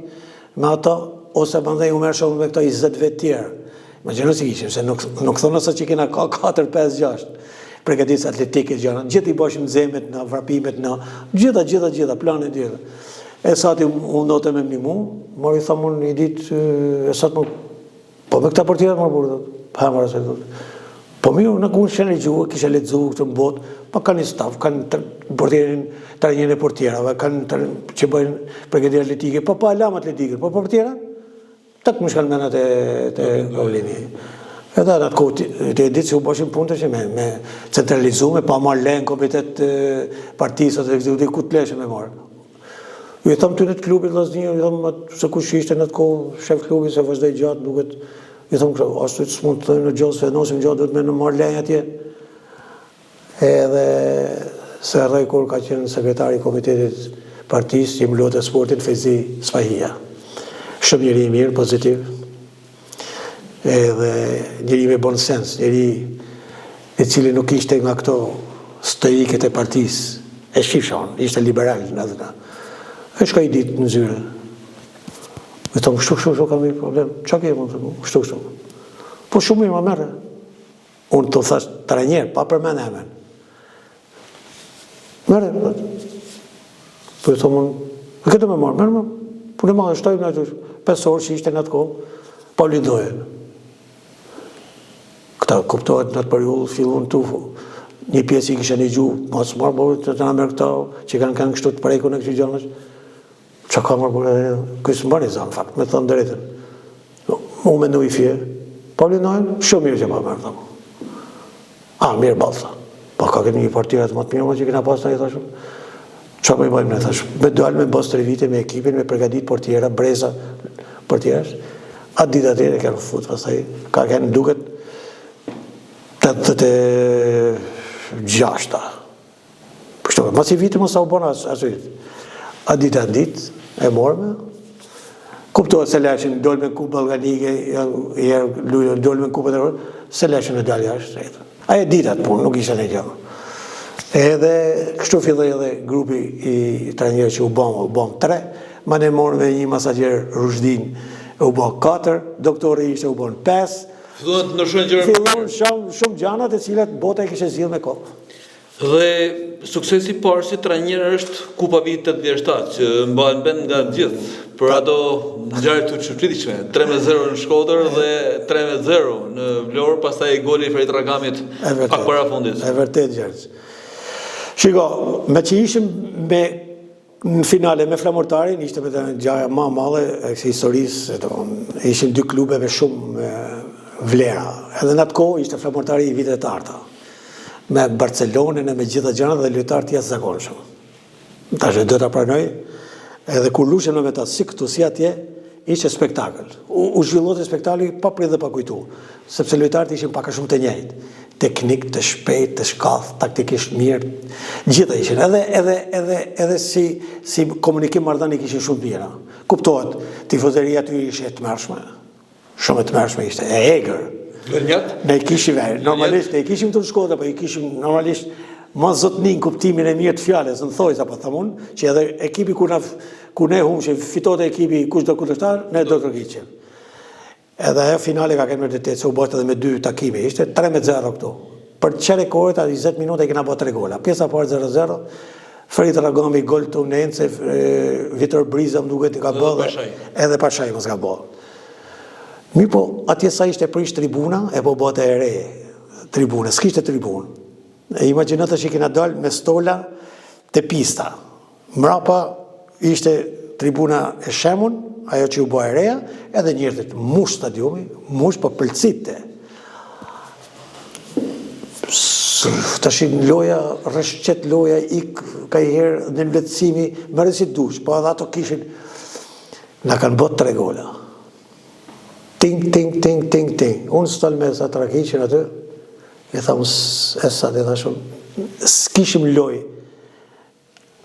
me ata ose mandej u merr shumë me këto 20 vet tjerë. Imagjino si ishim, se nuk thonë sa që kena 4, 5, 6 përgatitës atletike gjëra. Gjithë i bashim zemet në vrapimet në gjitha planet tjera. E sati u ndote me më mori thamun një ditë e sat më po me këta portierë më burë, pëhamara se dhëtë. Po mirë, në kunë shenë e gjuhë, kishe letëzuhë këtë në botë, pa kanë një staf, kanë portierin, trajnjën e portierave, kanë që bëjnë përgjedir atletike, pa alam atletike, po portiera, të më shkanë menat e Paulini. Edhe në atë kohë, të ditë që u bëshim punë të që me centralizume, pa marrë lenë komitet partisat e ekzekutiv, ku të leshe me marrë. Ju e thamë të në të klubit Vllaznia, ju thamë se kush ishte në të kohë shef klubi se vazhdoj gjatë, duket, ju thamë kështë, ashtu të s'mund të thëmë në gjatë, se nosim gjatë, duhet me në marrë lenjë atje. Edhe se Rejkur ka qenë sekretari i komitetit partisë, që i mluat e sportin, Fezi Sfahia. Shumë njëri i mirë, pozitiv. Edhe njëri me bon sens, njëri i cili nuk ishte nga këto stoiket e partisë, e shifshon, ishte liberal në dhëna. E shka i ditë në zyre. E tomë, kështu kam i problem. Qa ke mund të mu? Kështu. Po shumë mirë ma merë. Unë të thash trajner, pa përmend emrin. Merë, po thonë unë, këtë më marr, merë, punë më shtojmë aty 5 orë që ishte në atë kohë, pa lidoje. Këta kuptohet në atë periudhë fillon tu një pjesë i kisha një gjuhë, mos marr por të na merr këta që kanë kështu të prekun e këtyre gjërash. Çka ka marr por ky s'mbani zan fakt, me thënë drejtën. Mu mendoj fje. Po linojnë, shumë mirë që pa marr thamë. Mirë ballsa. Po ka kemi një portier më të mirë që kena pas ai thashë. Çfarë po i bëjmë ne thash? Me dalë me bos 3 vite me ekipin, me përgatit portiera, breza portierës. Atë ditë atë e kanë fut pastaj. Ka kanë duket 86. Kështu, mas i vite mos sa u bona asoj. A ditë e morme. Kuptohet se lashin dol me kupë balkanike, dol me kupë të rrë, se lashin e dalë jashtë. Ajo ditë atë punë, nuk isha në gjë. Edhe kështu filloi edhe grupi i trajnerëve që u bëm 3, ma ne morën me një masagjer Rushdin, u bëm 4, doktori ishte u bëm 5. Fillon të ndryshojnë gjëra. Fillon shumë gjëra të cilat bota e kishte zgjidhur me kohë. Dhe suksesi i parë si trajner është Kupa Vitit 87, që mbahet mend nga të gjithë. Për ato ngjarje të çuditshme, 3-0 në Shkodër dhe 3-0 në Vlorë, pastaj goli i Ferit Ragamit pak para fundit. E vërtet Gjergj. Shiko, me që ishim në finale me Flamurtarin, ishte me të gjaja ma madhe e historisë, ishim 2 klube me shumë vlera. Edhe në atë kohë ishte Flamurtari i vitet të arta. Me Barcelonën e me gjitha gjërat dhe lojtarë të jashtëzakonshëm. Tash do ta pranoj, edhe kur lushem me ta si këtu si atje, ishte spektakël. U zhvilloi spektakli pa prit dhe pa kujtu, sepse lojtarët ishin pak a shumë të njëjtë. Teknik, të shpejt, të shkath, taktikisht mirë, gjitha ishin. Edhe si komunikim marrëdhënie ishin shumë mira. Kuptohet, tifozeria aty ishte e tmerrshme. Shumë e tmerrshme ishte, e egër. Ne kishim, normalisht, ne kishim të në Shkodër, po i kishim normalisht ma zotnin kuptimin e mirë të fjales, në thojës, apo thamun, që edhe ekipi ku ne humë që fitot e ekipi kush do kundërshtar, ne do të rëgjitëm. Edhe ajo finale ka kemë mërditet, se u bërtë edhe me 2 takime, ishte 3-0 këtu. Për qere kohët, a 20 minuta i kena bërë 3 gola. Pjesa parë 0-0, Ferit Ragami gol të unence, Vitor Briza më duket i ka bërë, edhe Pashaj më s'ka bërë. Mi po, atje sa ishte prish tribuna, e po bëte e re tribune, s'kishte tribunë. E imaginat është i kena dalë me stola të pista. Mrapa ishte tribuna e shemun, ajo që u bëhe e reja, edhe njërët mush stadiumi, mush po pëlcite. Tashin loja, rëshqet loja, ka i herë në letësimi, më rësit dush, po edhe ato kishin, na kanë bot 3 gola. Ting. Unë stol me sa trakiqin aty, e thamë, esat, e thashun, s'kishim loj,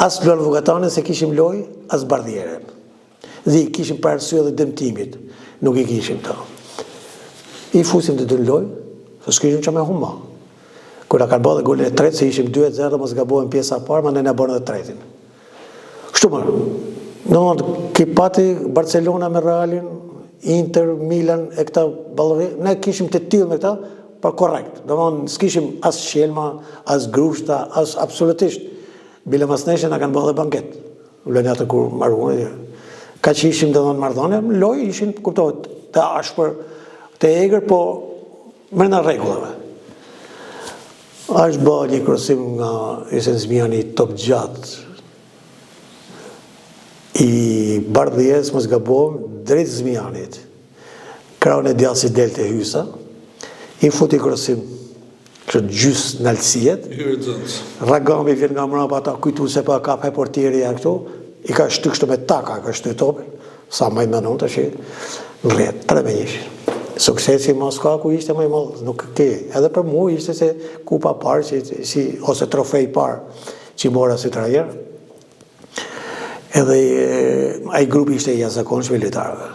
as lor Vugatane, se kishim loj, as bardhjeren. Dhe i kishim për arsye dhe dëmtimit, nuk i kishim ta. I fusim të dën loj, se s'kishim që me huma. Kura kanë bërë dhe gullin e tretë, se ishim 2-0, mos gabojnë pjesa parë, ma ne bërën dhe tretin. Kështu më, në ki pati Barcelona me Realin, Inter, Milan, e këta ballëri, ne kishim të tillë me këta, për korrekt. Domthon s'kishim as shelma, as grushta, as absolutisht. Bile mas neshe na kanë bërë dhe banket. Vlen atë kur marruan. Ka që ishim domthon marrëdhënie, loj ishin, kuptohet, të ashpër, të egër, po brenda rregullave. Është bërë një krosim nga Isen Zmiani top gjatë, i bardhjes, mos gabojm, drejt Zmianit. Kraun e djasit del të hysa, i futi krosim, kështë gjysë në alësijet. Ragami vjen nga mrapa, ata kujtu se pa kap e portieri e këtu, i ka shty kështu me taka, ka shty topin, sa maj menon të shi, në rjetë, 3-1. Suksesi Moskva ku ishte maj mëllë, nuk ke, edhe për mu ishte se kupa parë, ose trofej parë, që i mora si trajerë. Edhe ai grupi ishte i jashtëzakonshëm i lojtarëve.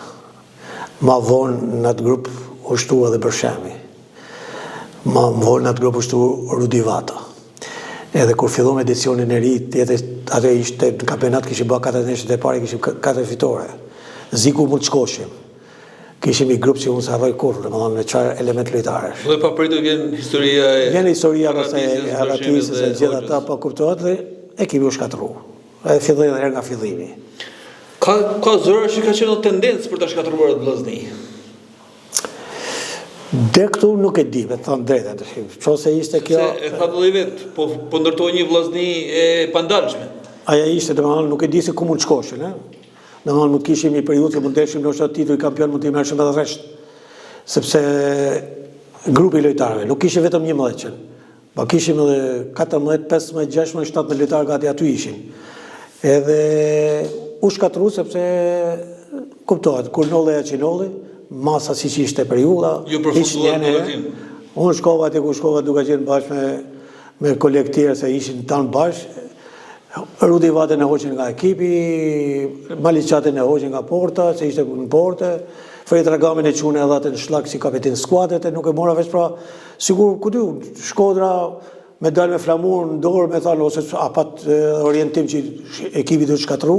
Ma vonë në atë grup u shtu edhe Bërshemi. Ma vonë në atë grup u shtu Rudi Vata. Edhe kur fillon edicionin e ri, atë ishte në kampionat kishim bërë 4 ndeshje të parë, kishim 4 fitore. Ziku mund të shkoshim. kishim i grup që unë se harroj kurrë, domethënë me çfarë element lojtarësh. Dhe papritur vjen historia e Aratisës e gjithë ata, po kuptohet dhe ekipi u shkatërrua. Edhe filloi edhe nga fillimi. Ka zëra që ka qenë tendencë për ta shkatëruar Vllazni. Dhe këtu nuk e di, me të thënë drejtën. Nëse ishte kjo... E tha vëllai vet, po ndërtoi një Vllazni e pandalshme. Aja ishte, domethënë, nuk e di se ku mund shkoshin, Domethënë, mund kishim një periudhë që mund deshim ndoshta titull kampion, mund të merrshim edhe rresht. Sepse grupi i lojtarëve nuk kishte vetëm 11 qenë. Po kishim edhe 14, 15, 16, 17 lojtarë gati aty ishin. Edhe u shkatru sepse kuptohet, kur nolli e qinolli, masa si që ishte periudha, unë shkova atë ku shkova duke qenë bashkë me kolegë tjerë se ishin tanë bashkë, Rudi Vaten e hoqin nga ekipi, Maliqatin e hoqin nga porta, se ishte në porte, Fred Ragamin e qune edhe atë në shlak si kapitin skuadret, nuk e mora veç pra, sigur, këtu, Shkodra, me dalë me flamur në dorë, me thanë, ose apat orientim që ekipi të shkatru,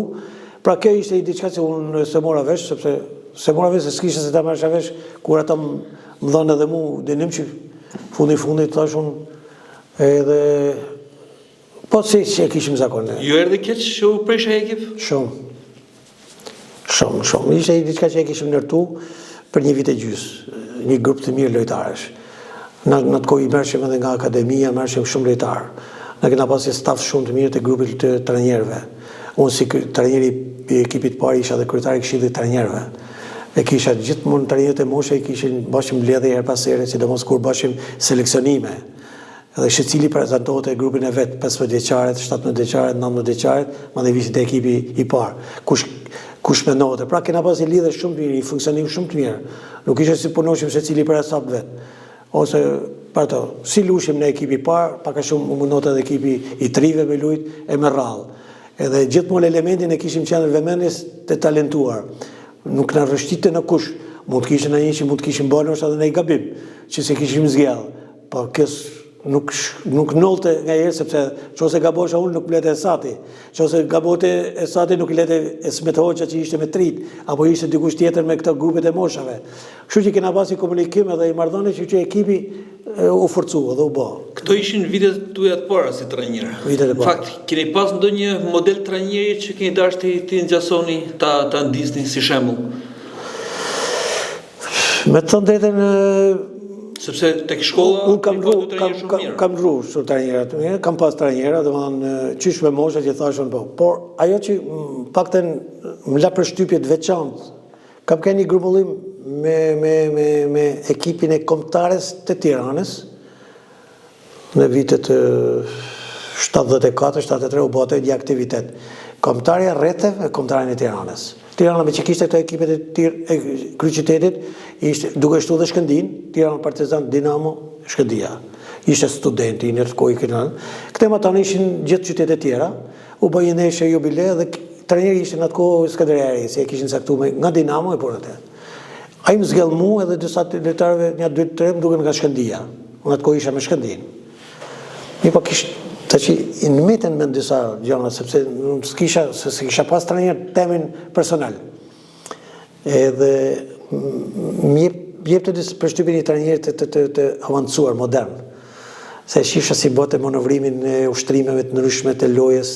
pra kjo ishte i diçka që unë se mora veç, sepse se mora veç, se s'kishe se ta mërësha veç, kur ata më dhanë edhe mu, dinim që fundit thash unë, edhe po si që e kishim zakon. Ju erdhi keq që u presha ekip? Shumë. Ishte i diçka që e kishim nërtu për një vit e gjys, një grup të mirë lojtarësh. Në të kohë i mërshim edhe nga akademia, mërshim shumë lojtarë. Në kena pasi staf shumë të mirë të grupit të trajnerëve. Unë si trajneri i ekipit parë isha dhe kryetari i këshillit të trajnerëve. E kisha gjithmonë trajnerët e moshe i kishin bashim mbledhje her pas here, sidomos kur bashim seleksionime. Edhe secili prezantohet e grupin e vet, 15 vjeçaret, 17 vjeçaret, 19 vjeçaret, madje vishte ekipi i parë. Kush mendohet. Pra kena pas i lidhje shumë mirë, i funksionim shumë të mirë. Nuk ishte si punoshim secili për asap vet. Ose për to, si lushim në ekipi i parë, pak a shumë mundot edhe ekipi i trive me lujt e me rrallë. Edhe gjithmonë elementin e kishim qenë vëmendjes të talentuar. Nuk na rrështite në kush. Mund të kishte në një që mund të kishim bërë edhe në një gabim, që se kishim zgjell. Po nuk nolte nga herë, sepse qose gabosha unë nuk plete Esati, qose gabote Esati nuk lete Esmet Hoxha që ishte me trit, apo ishte dikush tjetër me këto grupet e moshave. Kështu që kena pasi komunikim edhe i marrëdhënie që ekipi u forcua dhe u bë. Këto ishin vitet tuaja të para si trajner. Në fakt, keni pas ndonjë model trajneri që keni dashur ti ngjasoni ta ndisni si shembull? Me të thënë drejtën, sepse tek shkolla unë kam ndru shumë trajnerat, kam pas trajnera, domethënë qysh me mosha që thashën po. Por ajo që paktën më la përshtypje të veçantë, kam kanë një grumbullim me ekipin e Kombëtares të Tiranës në vitet 74-73 u bote një aktivitet. Kombëtarja rrethe e Kombëtarin e Tiranës. Tirana me që kishte këto ekipet e kryqitetit, duke shtu dhe Shkëndin, Tirana Partizan, Dinamo, Shkëndia. Ishte studenti, në të kohë i kënë. Këte ma tanë ishin gjithë qytetet tjera, u bëjë ndeshje jubile dhe trajneri ishte në atë kohë Skënderjeri, se e kishin saktu nga Dinamo e punët e. A i më zgjellë mu edhe disa lojtarëve një 2-3 më duke nga Shkëndia. Unë atë kohë isha me Shkëndin. Mi pa kishtë të që i në meten me në disa gjana, sepse se kisha pas trajner temin personal. Edhe më jep të disë përshtypin i trajner të avancuar, modern. Se shifsha si bote manovrimin e ushtrimeve të ndryshme të lojes,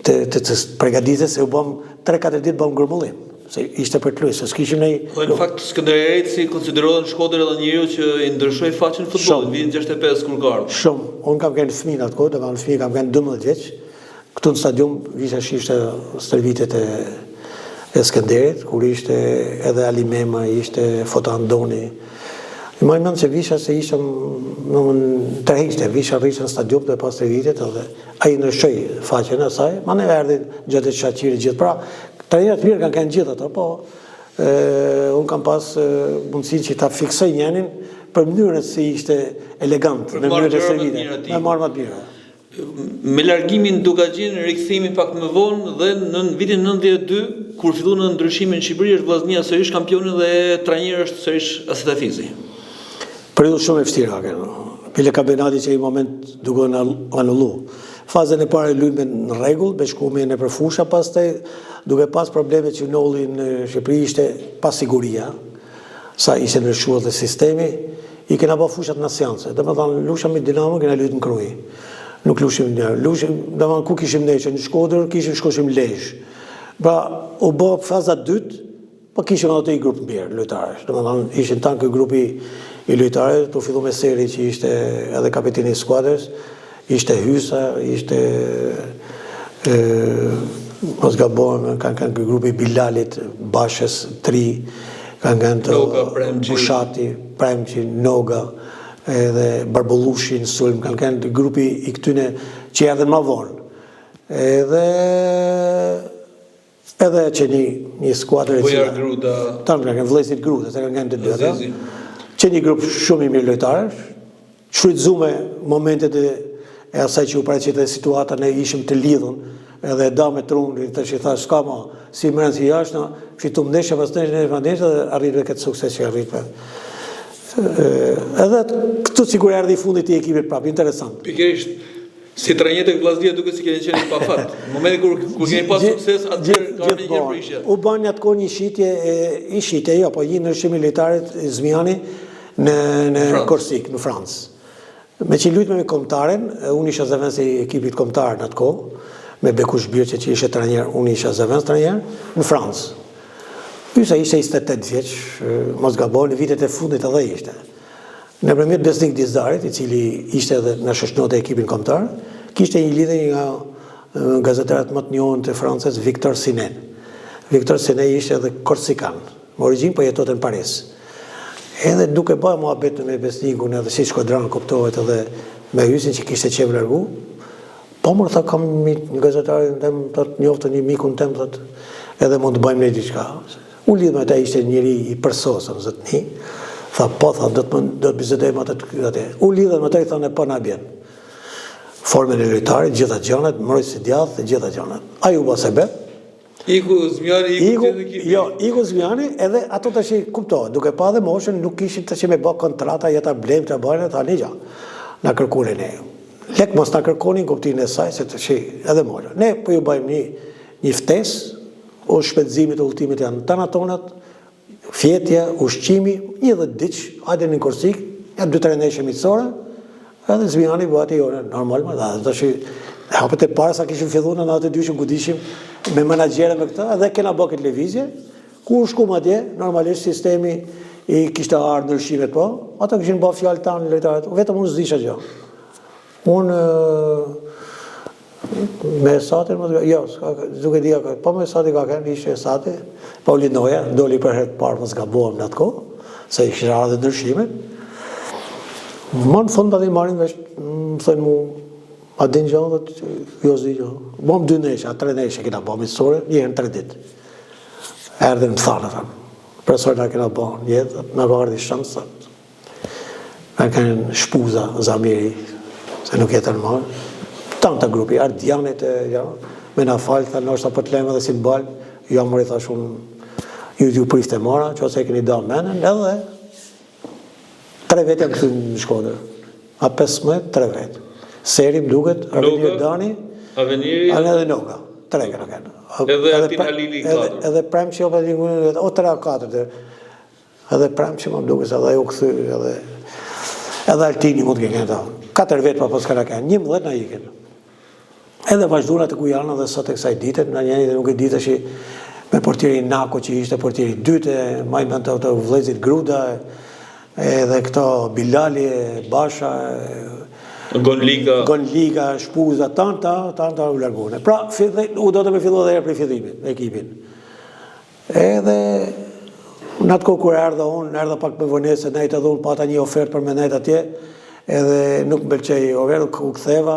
të pregaditës, e u bëm 3-4 ditë bëm grumbullim. Se ishte për të lujë, se s'kishim nej... Në fakt, Skënderjeri si konsiderohen Shkodër edhe njeriu që i ndryshoi faqen futbollit, vitin 65 kur ka ardhur. Shumë. Unë kam qenë fëmijë atë kohë, në fëmijë kam qenë 12 vjeç. Këtu në stadium visha shishte stërvitet e Skënderit, kur ishte edhe Ali Mema, ishte Foto Andoni. I maj mend se visha se ishte në tërheqte, visha rrisha në stadium dhe pas 3 vitet edhe ai ndryshoi faqen e saj, ma ne erdhi gjatë Shaqiri gjithë. Pra, trajnerët mirë kanë gjithë ato, po unë kam pas mundësin që ta fiksoj njenin për mënyrën si ishte elegant, në mënyrën e servite, me marrë më të mira. Me largimin Dugagjin, rikthimi pak më vonë dhe në vitin 92, kur fillu në ndryshimin në Shqipëri, është Vllaznia sërish kampioni dhe trajner është sërish Aseta Fizi. Periudhë shumë e vështirë këno. Pile kabinati që i moment duke në anullu. Fazën e parë lujme në rregull, beshkume në përfusha pastaj, duke pas probleme që nolli në Shqipëri ishte pas siguria. sa ishte ndryshuar dhe sistemi, i kena bë fushat në seancë. Domethënë lusha me Dinamo kena luajtur në Krujë. Nuk lushim një. Domethënë ku kishim ne në Shkodër, shkoshim Lezhë. Pra u bë faza dytë, po kishim ato i grup mirë lojtarësh. Domethënë ishin tanë ky grupi i lojtarëve, tu fillu me Seri që ishte edhe kapiteni i skuadrës, ishte Hysa, ishte mos gabojmë, kanë ky grupi Bilalit, Bashës, Tri, kanë Bushati, Premçi, Noga, edhe Barbollushi në sulm, kanë grupi i këtyne që erdhen më vonë. Edhe që një skuadrë e Bujar Gruda. Tanë kanë vëllezërit Gruda, se kanë të dyta. Që një grup shumë i mirë lojtarësh, shfrytëzume momentet e asaj që u paraqitet situata, ne ishim të lidhur, edhe da me trunin, tash i thash s'ka më, si mërën si jashtë, fitum ndeshje pas ndeshje dhe arritve këtë sukses që arritve. Edhe këtu sigur erdhi fundit i ekipit prapë, interesant. Pikërisht, si trajnet e Vllaznia duke si keni qenë pa fat. Në momentin kur keni pas sukses, atëherë ka një gjë prishje. U bën atë kohë një shitje, jo, po një ndryshim militarit Zmiani në Korsik, në Francë. Me që lutme me kombëtaren, unë isha zëvendës i ekipit kombëtar në atë kohë, me Bekush Birçe që ishe trajner, unë isha zëvendës trajner, në Francë. Hysa ishte 28 vjeç, mos gaboj, në vitet e fundit edhe ishte. Nëpërmjet Besnik Dizdarit, i cili ishte edhe në shoqënote ekipin kombëtar, kishte një lidhje nga gazetarët më të njohur të Francës, Victor Sinen. Victor Sinen ishte edhe korsikan, me origjinë po jetonte në Paris. Edhe duke bërë muhabet me Besnikun edhe si shkodran kuptohet edhe me Hysin që kishte qef largu, po më tha kam një gazetarin tem, thot njoftë një mikun tem, thot edhe mund të bëjmë ne diçka. U lidh me ata, ishte njëri i përsosur zotni. Tha po, tha do të bisedojmë atë. U lidhën me ata, i thonë po na bjen. Formën e lojtarit, gjitha gjërat, mbrojtësi djathtë dhe gjitha gjërat. Ai u bë sebeb. Iku Zmiani, Iku Zmiani, edhe ato tash kuptohet, duke pa dhe moshën, nuk kishin tash me bë kontrata, ja ta blejmë ta bëjnë, tha ne na kërkuan ne. Lek mos na kërkonin kuptimin e saj se tash edhe moshën. Ne po ju bëjmë një ftesë, o shpenzimit e udhëtimit janë tanatonat, fjetja, ushqimi, një dhe diç, hajde në Korsik, ja 2-3 ndeshje miqësore, edhe Zmiani bëhet jo normal, dhe tash hapet e para sa kishim filluar në atë dyshim ku dishim me menaxherë me këtë, edhe kena bërë këtë lëvizje, ku u shkuam atje, normalisht sistemi i kishte ardhur ndryshimet po, ata kishin bërë fjalë tanë lojtarët, vetëm unë s'disha gjë. Unë me Satin, jo, duke dhja, po me Sati ka kënë, ishte Sati, Pauli Noja, doli për herë të parë, mos gabohem në atë kohë, se i kishin ardhur ndryshimet. Më në fund pati marrin vesh, më thënë mu, a din gjë, jo zdi gjë. Bom 2 neshe, 3 neshe kina bom mitësore, njëherë në 3 ditë. Erdhen më thanë, presor nga kina bom, jetë, në ka ardhi shansë, nga kënë shpuza, Zamiri, se nuk jetën më, tanë të grupi, Ardianit, me na falë, thë nështë apë të leme dhe si në balë, jo mëri thash unë, ju prifte mora, që ose e këni da menen, edhe 3 vetë jam këtu në Shkodër, a 15, 3 vetë. Seri më duket, Avenir Dani, edhe Noga, 3 këna kënë. Edhe Artin Halili 4. Edhe Premçi, o 3 a 4, edhe Premçi më duket, edhe ju këthy, edhe Altini mund të kënë ta. 4 vetë pa pas këna kënë, 11 na ikin. Edhe vazhduna të ku janë dhe sot e kësaj ditët, në njëri dhe nuk e ditë që me portieri Nako që ishte portieri dytë, majmë të vëllezërit Gruda, edhe këto Bilali, Basha, Gonliga, Shpuza, tanta u largune. Pra, u do të me fillu dhe për fillimit, ekipin. Edhe, në atë kohë kur erdha unë, erdha pak me vënese, nejtë edhe unë pata një ofertë për me nejtë atje, edhe nuk më belqej ofertë, u ktheva,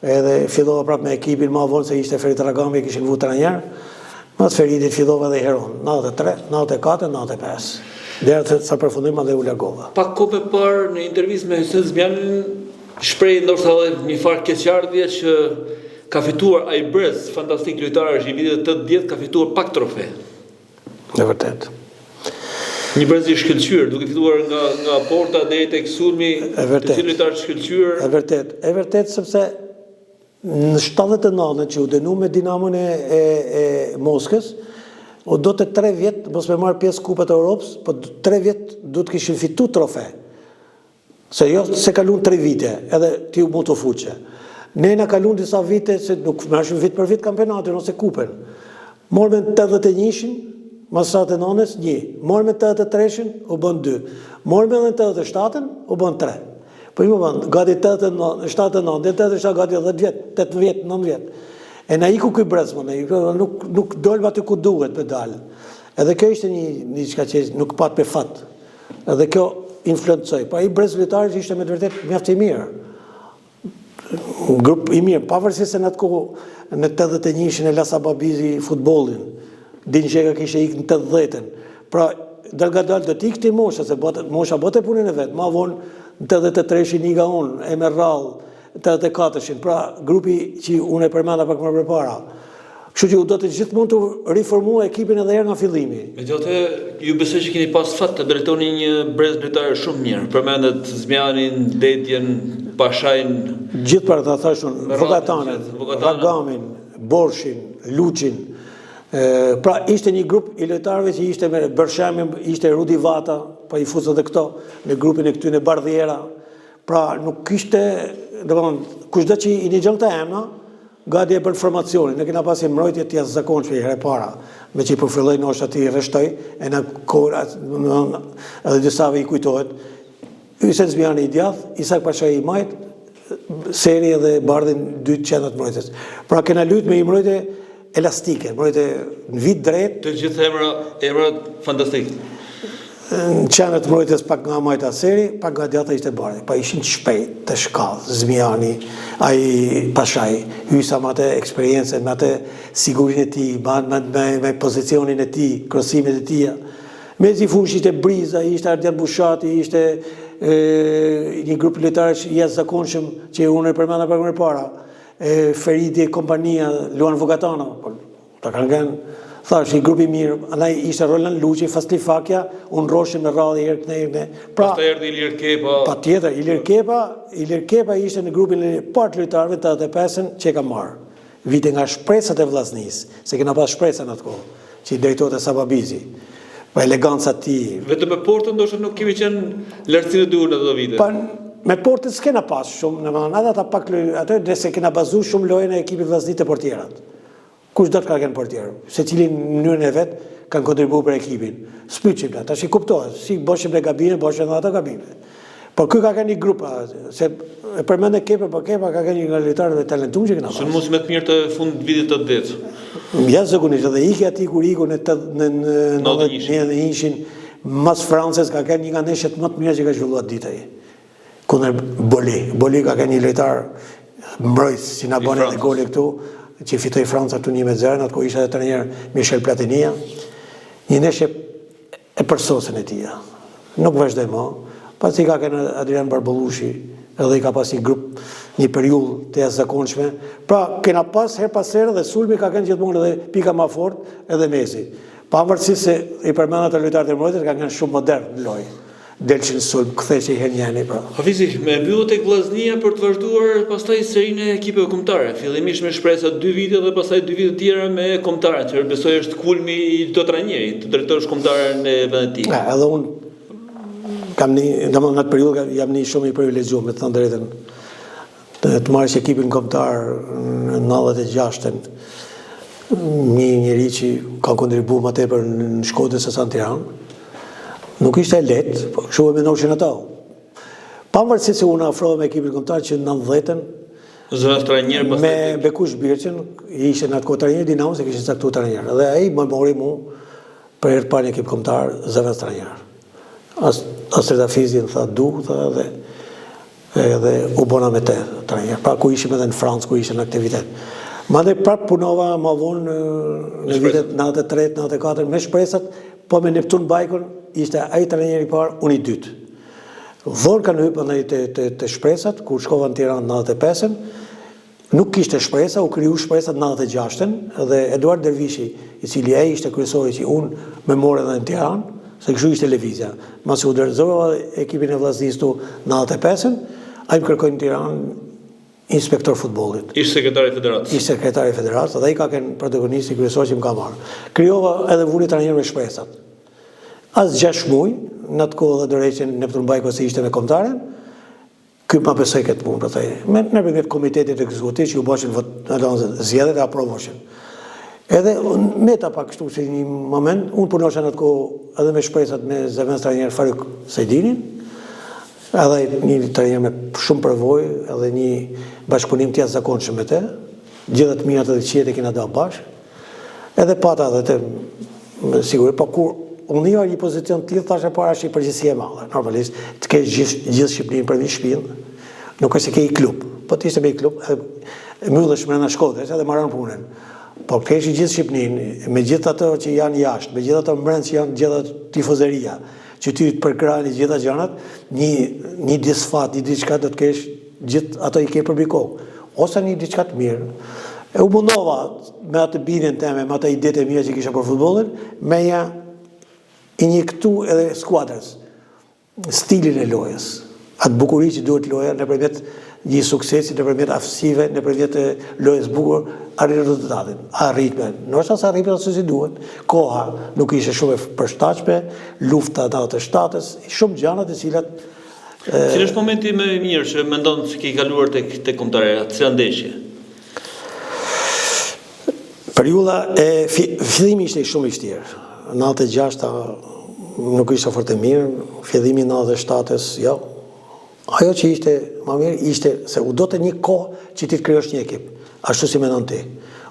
edhe fillova prap me ekipin ma vonë se ishte Ferit Ragami, kishin vu trajner, ma të Feritit fillova dhe heron, 93, 94, 95. Dherë të sa përfundim dhe u largova. Pak kohë më parë në intervistë me Hysen Zmianin, shpreh ndoshta edhe një farë keqardhje që ka fituar ai brez fantastik lojtar është i vitit 80, ka fituar pak trofe. Në vërtet. Një brez i shkëlqyer, duke fituar nga porta deri tek sulmi, të cilë lojtar të shkëlqyer. E vërtet sepse në 79 që u dënu me Dinamon e Moskës, o do të 3 vjet mos me marrë pjesë Kupës e Europës, po 3 vjet do të kishin fitu trofe. Se jo se kalun 3 vite, edhe ti u mund të fuqe. Ne na kalun disa vite, se nuk mërshim vit për vit kampionatin ose kupën. Morëm në 81-shin, mas 79-ës, 1. Morëm në 83-shin, u bën 2. Morëm edhe në 87-ën, u bën 3. Po i më bënd, gati 79, 87, gati 10 vjet, 8 vjet, 9 vjet. E na iku kuj brezma, nuk dolë aty ku duhet me dalë. Edhe kjo ishte një qka që nuk pat me fat. Edhe kjo influencoj. Pa i brez lojtarë ishte me të vërtet mjaft i mirë. Grup i mirë, pavarësisht se në atë kohë në 81-shin e Lasa Babizi futbollin, din që kishte ikë në 80-ën. Pra, dalgadal do t'i këti mosha, se mosha bote punën e vetë, ma vonë në 83-shin iga unë, e me rrallë, 84-shin, pra grupi që unë e përmenda pak më përpara. Kështu që do të gjithmonë të riformua ekipin edhe herë nga fillimi. Megjithatë, ju besoj që keni pas fat të drejtoni një brez lojtar shumë mirë. Përmendet Zmianin, Dedjen, Pashajn. Gjithë për të thashun, Vogatanet, Ragamin, Borshin, Luqin. Pra ishte një grup i lojtarëve që ishte me Bershemin, ishte Rudi Vata, pa i fusë edhe këto, në grupin e këtyne Bardhiera. Pra nuk ishte, kushdo që i një gjëllë të emna, gati e për formacionin, ne kena pasi mbrojtje të jashtëzakonshme i herë para, me që i përfilloj në është ati i reshtoj, e në kohë, edhe disave i kujtohet, Ysen Zmiani i djath, Isak Pashaj i majt, Seri edhe Bardhin 2 qendat mbrojtjes. Pra kena luajtur me i mbrojtje elastike, mbrojtje në vit drejt. Të gjithë emra fantastik. Në qenët mbrojtjes pak nga majta Seri, pak nga djatha ishte Bardhi. Pa ishin shpejt, të shkallë, Zmiani, ai Pashaj, hysa me atë eksperiencën, me atë sigurin e ti, me pozicionin e ti, krosimin e tia. Me zi fush ishte Briza, ishte Ardian Bushati, ishte një grup lojtarësh i jashtëzakonshëm që unë e përmenda pak më para. Feridi e kompania, Luan Vogatana, ta kanë qenë, thash, i grupi mirë, andaj ishte Roland Luqi, Fasli Fakja, unë roshim në radhë herë këne. Pastaj erdhi Ilir Kepa. Patjetër, Ilir Kepa ishte në grupin e partë lojtarëve të 85-ën që e ka marrë. Vite nga shpresat e vllaznisë, se kena pas shpresa në atë kohë, që i drejtohet e Sababizi. Pa eleganca ti. Vetëm me Portën ndoshta nuk kemi qenë lartësinë e duhur në ato vite. Pa me Portën s'kena pas shumë, edhe ata pak atë nëse kena bazu shumë lojën e ekipit vllaznisë të portierat. Kush do të ka kënë portier? Secili në mënyrën e vet kanë kontribuar për ekipin. S'pyçim ata, tash i kuptohet, si boshim me gabime, boshim edhe ata gabime. Por ky ka qenë një grup, se e përmendë Kepa, po Kepa ka qenë një nga lojtarëve të talentuar që kena pas. Sun mos më të mirë të fund vitit të 80. Ja zakonisht edhe iki aty kur iku në 91-shin, mas Francës ka qenë një nga neshjet më të mira që ka zhvilluar dita ai. Kundër Boli ka qenë një lojtar mbrojtës që na bën edhe gole këtu, që fitoi Franca këtu 1-0, atë ku ishte edhe trajner Michel Platinia. Një neshje e përsosën e tij. Nuk vazhdoi më. Pasi ka qenë Adrian Barbollushi, edhe i ka pas një grup, një periudhë të jashtëzakonshme. Pra, kena pas her pas herë dhe sulmi ka qenë gjithmonë edhe pika më fort edhe Messi. Pavarësisht se i përmenda të lojtarët e mbrojtjes kanë qenë shumë modern në lojë. Delçin sulm, kthesh i Henjani pra. Hafizi, me mbyllë tek vllaznia për të vazhduar pastaj serinë e ekipeve kombëtare. Fillimisht me shpresa 2 vite dhe pastaj 2 vite tjera me kombëtare, që besoj është kulmi i çdo trajneri, të drejtosh kombëtare në vendin e tij. Edhe unë kam në atë periudhë jam një shumë i privilegjuar, me të thënë drejtën. Të marrësh ekipin kombëtar në 96-ën, një njeri që ka kontribuar më tepër në Shkodër se sa në Tiranë. Nuk ishte lehtë, po kështu e mendoshin ata. Pavarësisht se unë afrohem me ekipin kombëtar që në 90-ën zëvendës trajner me Bekush Birçin, ishte në atë kohë trajner Dinamo, se kishte caktuar trajner. Dhe ai më mori mua për herë të parë në ekip kombëtar zëvendës trajner. Asreda Fizi në tha du, edhe u bona me te trajner. Pra ku ishim edhe në Francë, ku ishim në aktivitet. Mandej prapë punova ma vonë në vitet 93, 94, me shpresat, po me Neptun Bajkon, ishte ai trajneri i parë, unë i dytë. Vonë kanë hyrë të shpresat, kur shkova në Tiranë në 95-ën, nuk kishte shpresa, u kriju shpresat në 96-ën, dhe Eduard Dervishi, i cili ai ishte kryesori që unë me morë edhe në Tiranë, se kështu ishte lëvizja. Masi u dorëzova ekipin e vllaznisë tu në 95-ën, ai më kërkoi në Tiranë inspektor futbollit. Ish sekretari i federatës. Ish sekretari i federatës dhe ai ka qenë protagonisti kryesor që më ka marrë. Krijova edhe vuri trajner me shpresat. As 6 muaj, në atë kohë dhe dorëheqjen Neptun Bajko se ishte me kombëtaren, ky ma besoi këtë punë për thënë. Nëpërmjet komitetit ekzekutiv që u bëshin zgjedhjet e aprovoshin. Edhe meta pak kështu si një moment, unë punosha në atë kohë edhe me shpresat me zëvendës trajner Faruk Sejdinin, edhe një trajner me shumë përvojë, edhe një bashkëpunim të jashtëzakonshëm me të, gjithë të mirat edhe qiet e kena dalë bashkë. Edhe pata edhe të siguri, po kur unë njoha një pozicion të tillë, thashë para është një përgjegjësi e madhe. Normalisht të kesh gjithë Shqipërinë për një shtëpinë, nuk është se ke i klub, po të ishte me i klub, mbyllesh brenda Shkodrës edhe marrën punën. Po kesh gjithë Shqipërinë, me gjithë ato që janë jashtë, me gjithë ato mbrëmje që janë gjithë tifozeria, që ty të përkrahani gjitha gjanat, një disfat, një diçka do të kesh gjithë ato i ke përbi kohë, ose një diçka të mirë. E u mundova me atë bindjen teme, me ato idetë e mia që kisha për futbollin, me ja injektu edhe skuadrës stilin e lojës, atë bukuri që duhet loja nëpërmjet një suksesi, nëpërmjet aftësive, nëpërmjet lojës bukur, arrit rezultatin, arritme. Ndoshta sa arritme ose si duhet. Koha nuk ishte shumë e përshtatshme, lufta të shtatës, shumë gjëra të cilat Cili është momenti më i mirë që mendon se ke kaluar tek kombëtarja, cila ndeshje? Periudha e fillimi ishte shumë i vështirë. 96-ta nuk ishte fort e mirë, fillimi 97-s, jo. Ajo që ishte më mirë ishte se u do të një kohë që ti të krijosh një ekip, ashtu si mendon ti.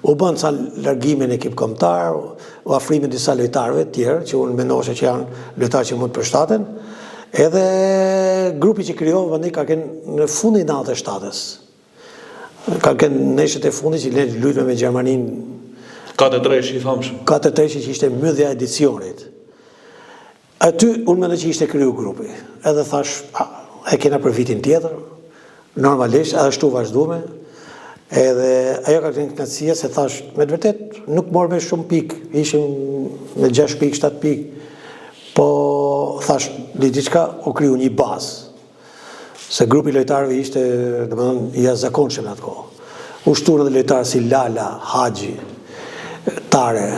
U bën ca largime në ekip kombëtar, u afrime disa lojtarëve të tjerë që unë mendosha që janë lojtarë që mund të përshtaten, edhe grupi që krijova ne ka qenë në fundin e 97-s. Ka qenë neshët e fundit që le luajme me Gjermaninë 4-3 i famshëm. 4-3 që ishte mbyllja e edicionit. Aty unë mendoj që ishte kriju grupi. Edhe thash, e kena për vitin tjetër, normalisht, edhe ashtu vazhdume. Edhe ajo ka qenë kënaqësia se thash, me të vërtet nuk morëm shumë pikë, ishim me 6 pikë, 7 pikë. Po thash, diçka u kriju një bazë. Se grupi lojtarëve ishte, domethënë, i jashtëzakonshëm në atë kohë. U shtunë edhe lojtarë si Lala, Haxhi, Tare,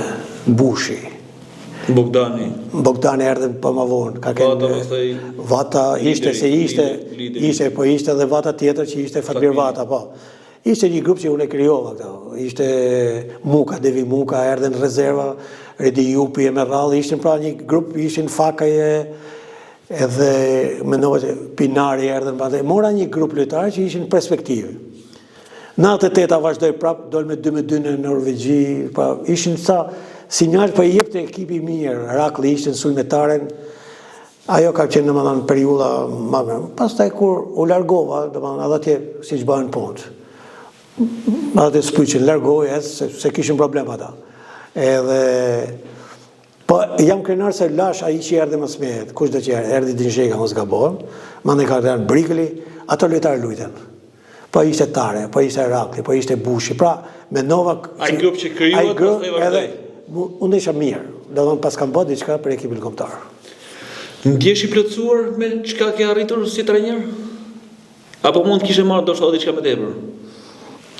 Bushi, Bogdani erdhe për më vonë, ka kenë Vata ishte se ishte, po ishte edhe Vata tjetër që ishte Fatmir Vata, po. Ishte një grup që unë e krijova këto. Ishte Muka, Devi Muka, erdhe në rezerva, Redi Jupi e me radhë, ishin pra një grup, ishin Fakaje, edhe mendova që Pinari erdhe në bate. Mora një grup lojtarë që ishin perspektivë. Në 98-a vazhdoj prapë, dol me 2-2 në Norvegji, pa ishin sa sinjal për jepte ekipi mirë, Rakli ishte në sulmetaren, ajo ka qenë domethënë periudha më mirë. Pastaj kur u largova, domethënë edhe atje siç bëhen punët. Atë s'pyqen largoja se kishin problem ata. Edhe po jam krenar se lash ai që erdhi më smet, kush do që erdhi Dinxheka mos gabohem, mandej ka ardhur Brikli, ato lojtarë luajtën. Po ishte Tare, po ishte Rakli, po ishte Bushi. Pra, mendova ai grup që krijuat pastaj vazhdoi. Unë isha mirë, domethënë pas kam bërë diçka për ekipin kombëtar. Ndjesh i plotësuar me çka ke arritur si trajner? Apo mund të kishe marrë ndoshta diçka më tepër?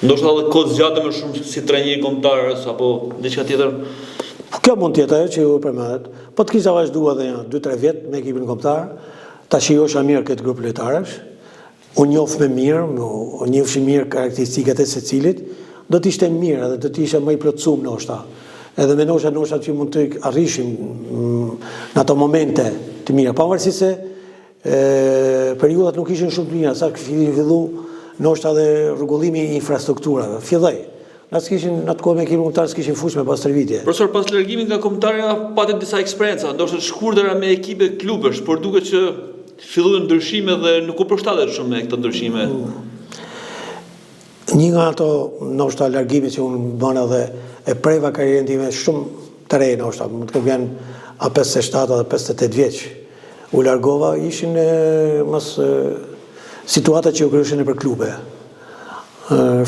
Ndoshta edhe kohë zgjatë më shumë si trajner kombëtar apo diçka tjetër? Kjo mund të jetë ajo që ju përmendet. Po të kisha vazhduar edhe 2-3 vjet me ekipin kombëtar, ta shijosha mirë këtë grup lojtarësh. Unë njoh më mirë, unë njeh mirë karakteristikat e secilit, do të ishte mirë edhe do të isha më i plotësuar ndoshta. Edhe mendosha ndoshta që mund të arrishim në ato momente të mira, pavarësisht se periudhat nuk ishin shumë të mira, sa fillu ndoshta edhe rregullimi i infrastrukturave. Filloi. Na s'kishin në atë kohë me ekipin kombëtar s'kishin fushë me pas 3 vite. Profesor, pas largimit nga kombëtarja patë disa eksperjenca, ndoshta të shkurtëra me ekipe klubesh, por duket që filluan ndryshime dhe nuk u përshtatet shumë me këto ndryshime. Një nga ato ndoshta largimi që unë bën edhe e preva karrierën time shumë të re ndoshta, mund të vjen a 57 dhe 58 vjeç. U largova, ishin mos situata që u kryeshin nëpër klube.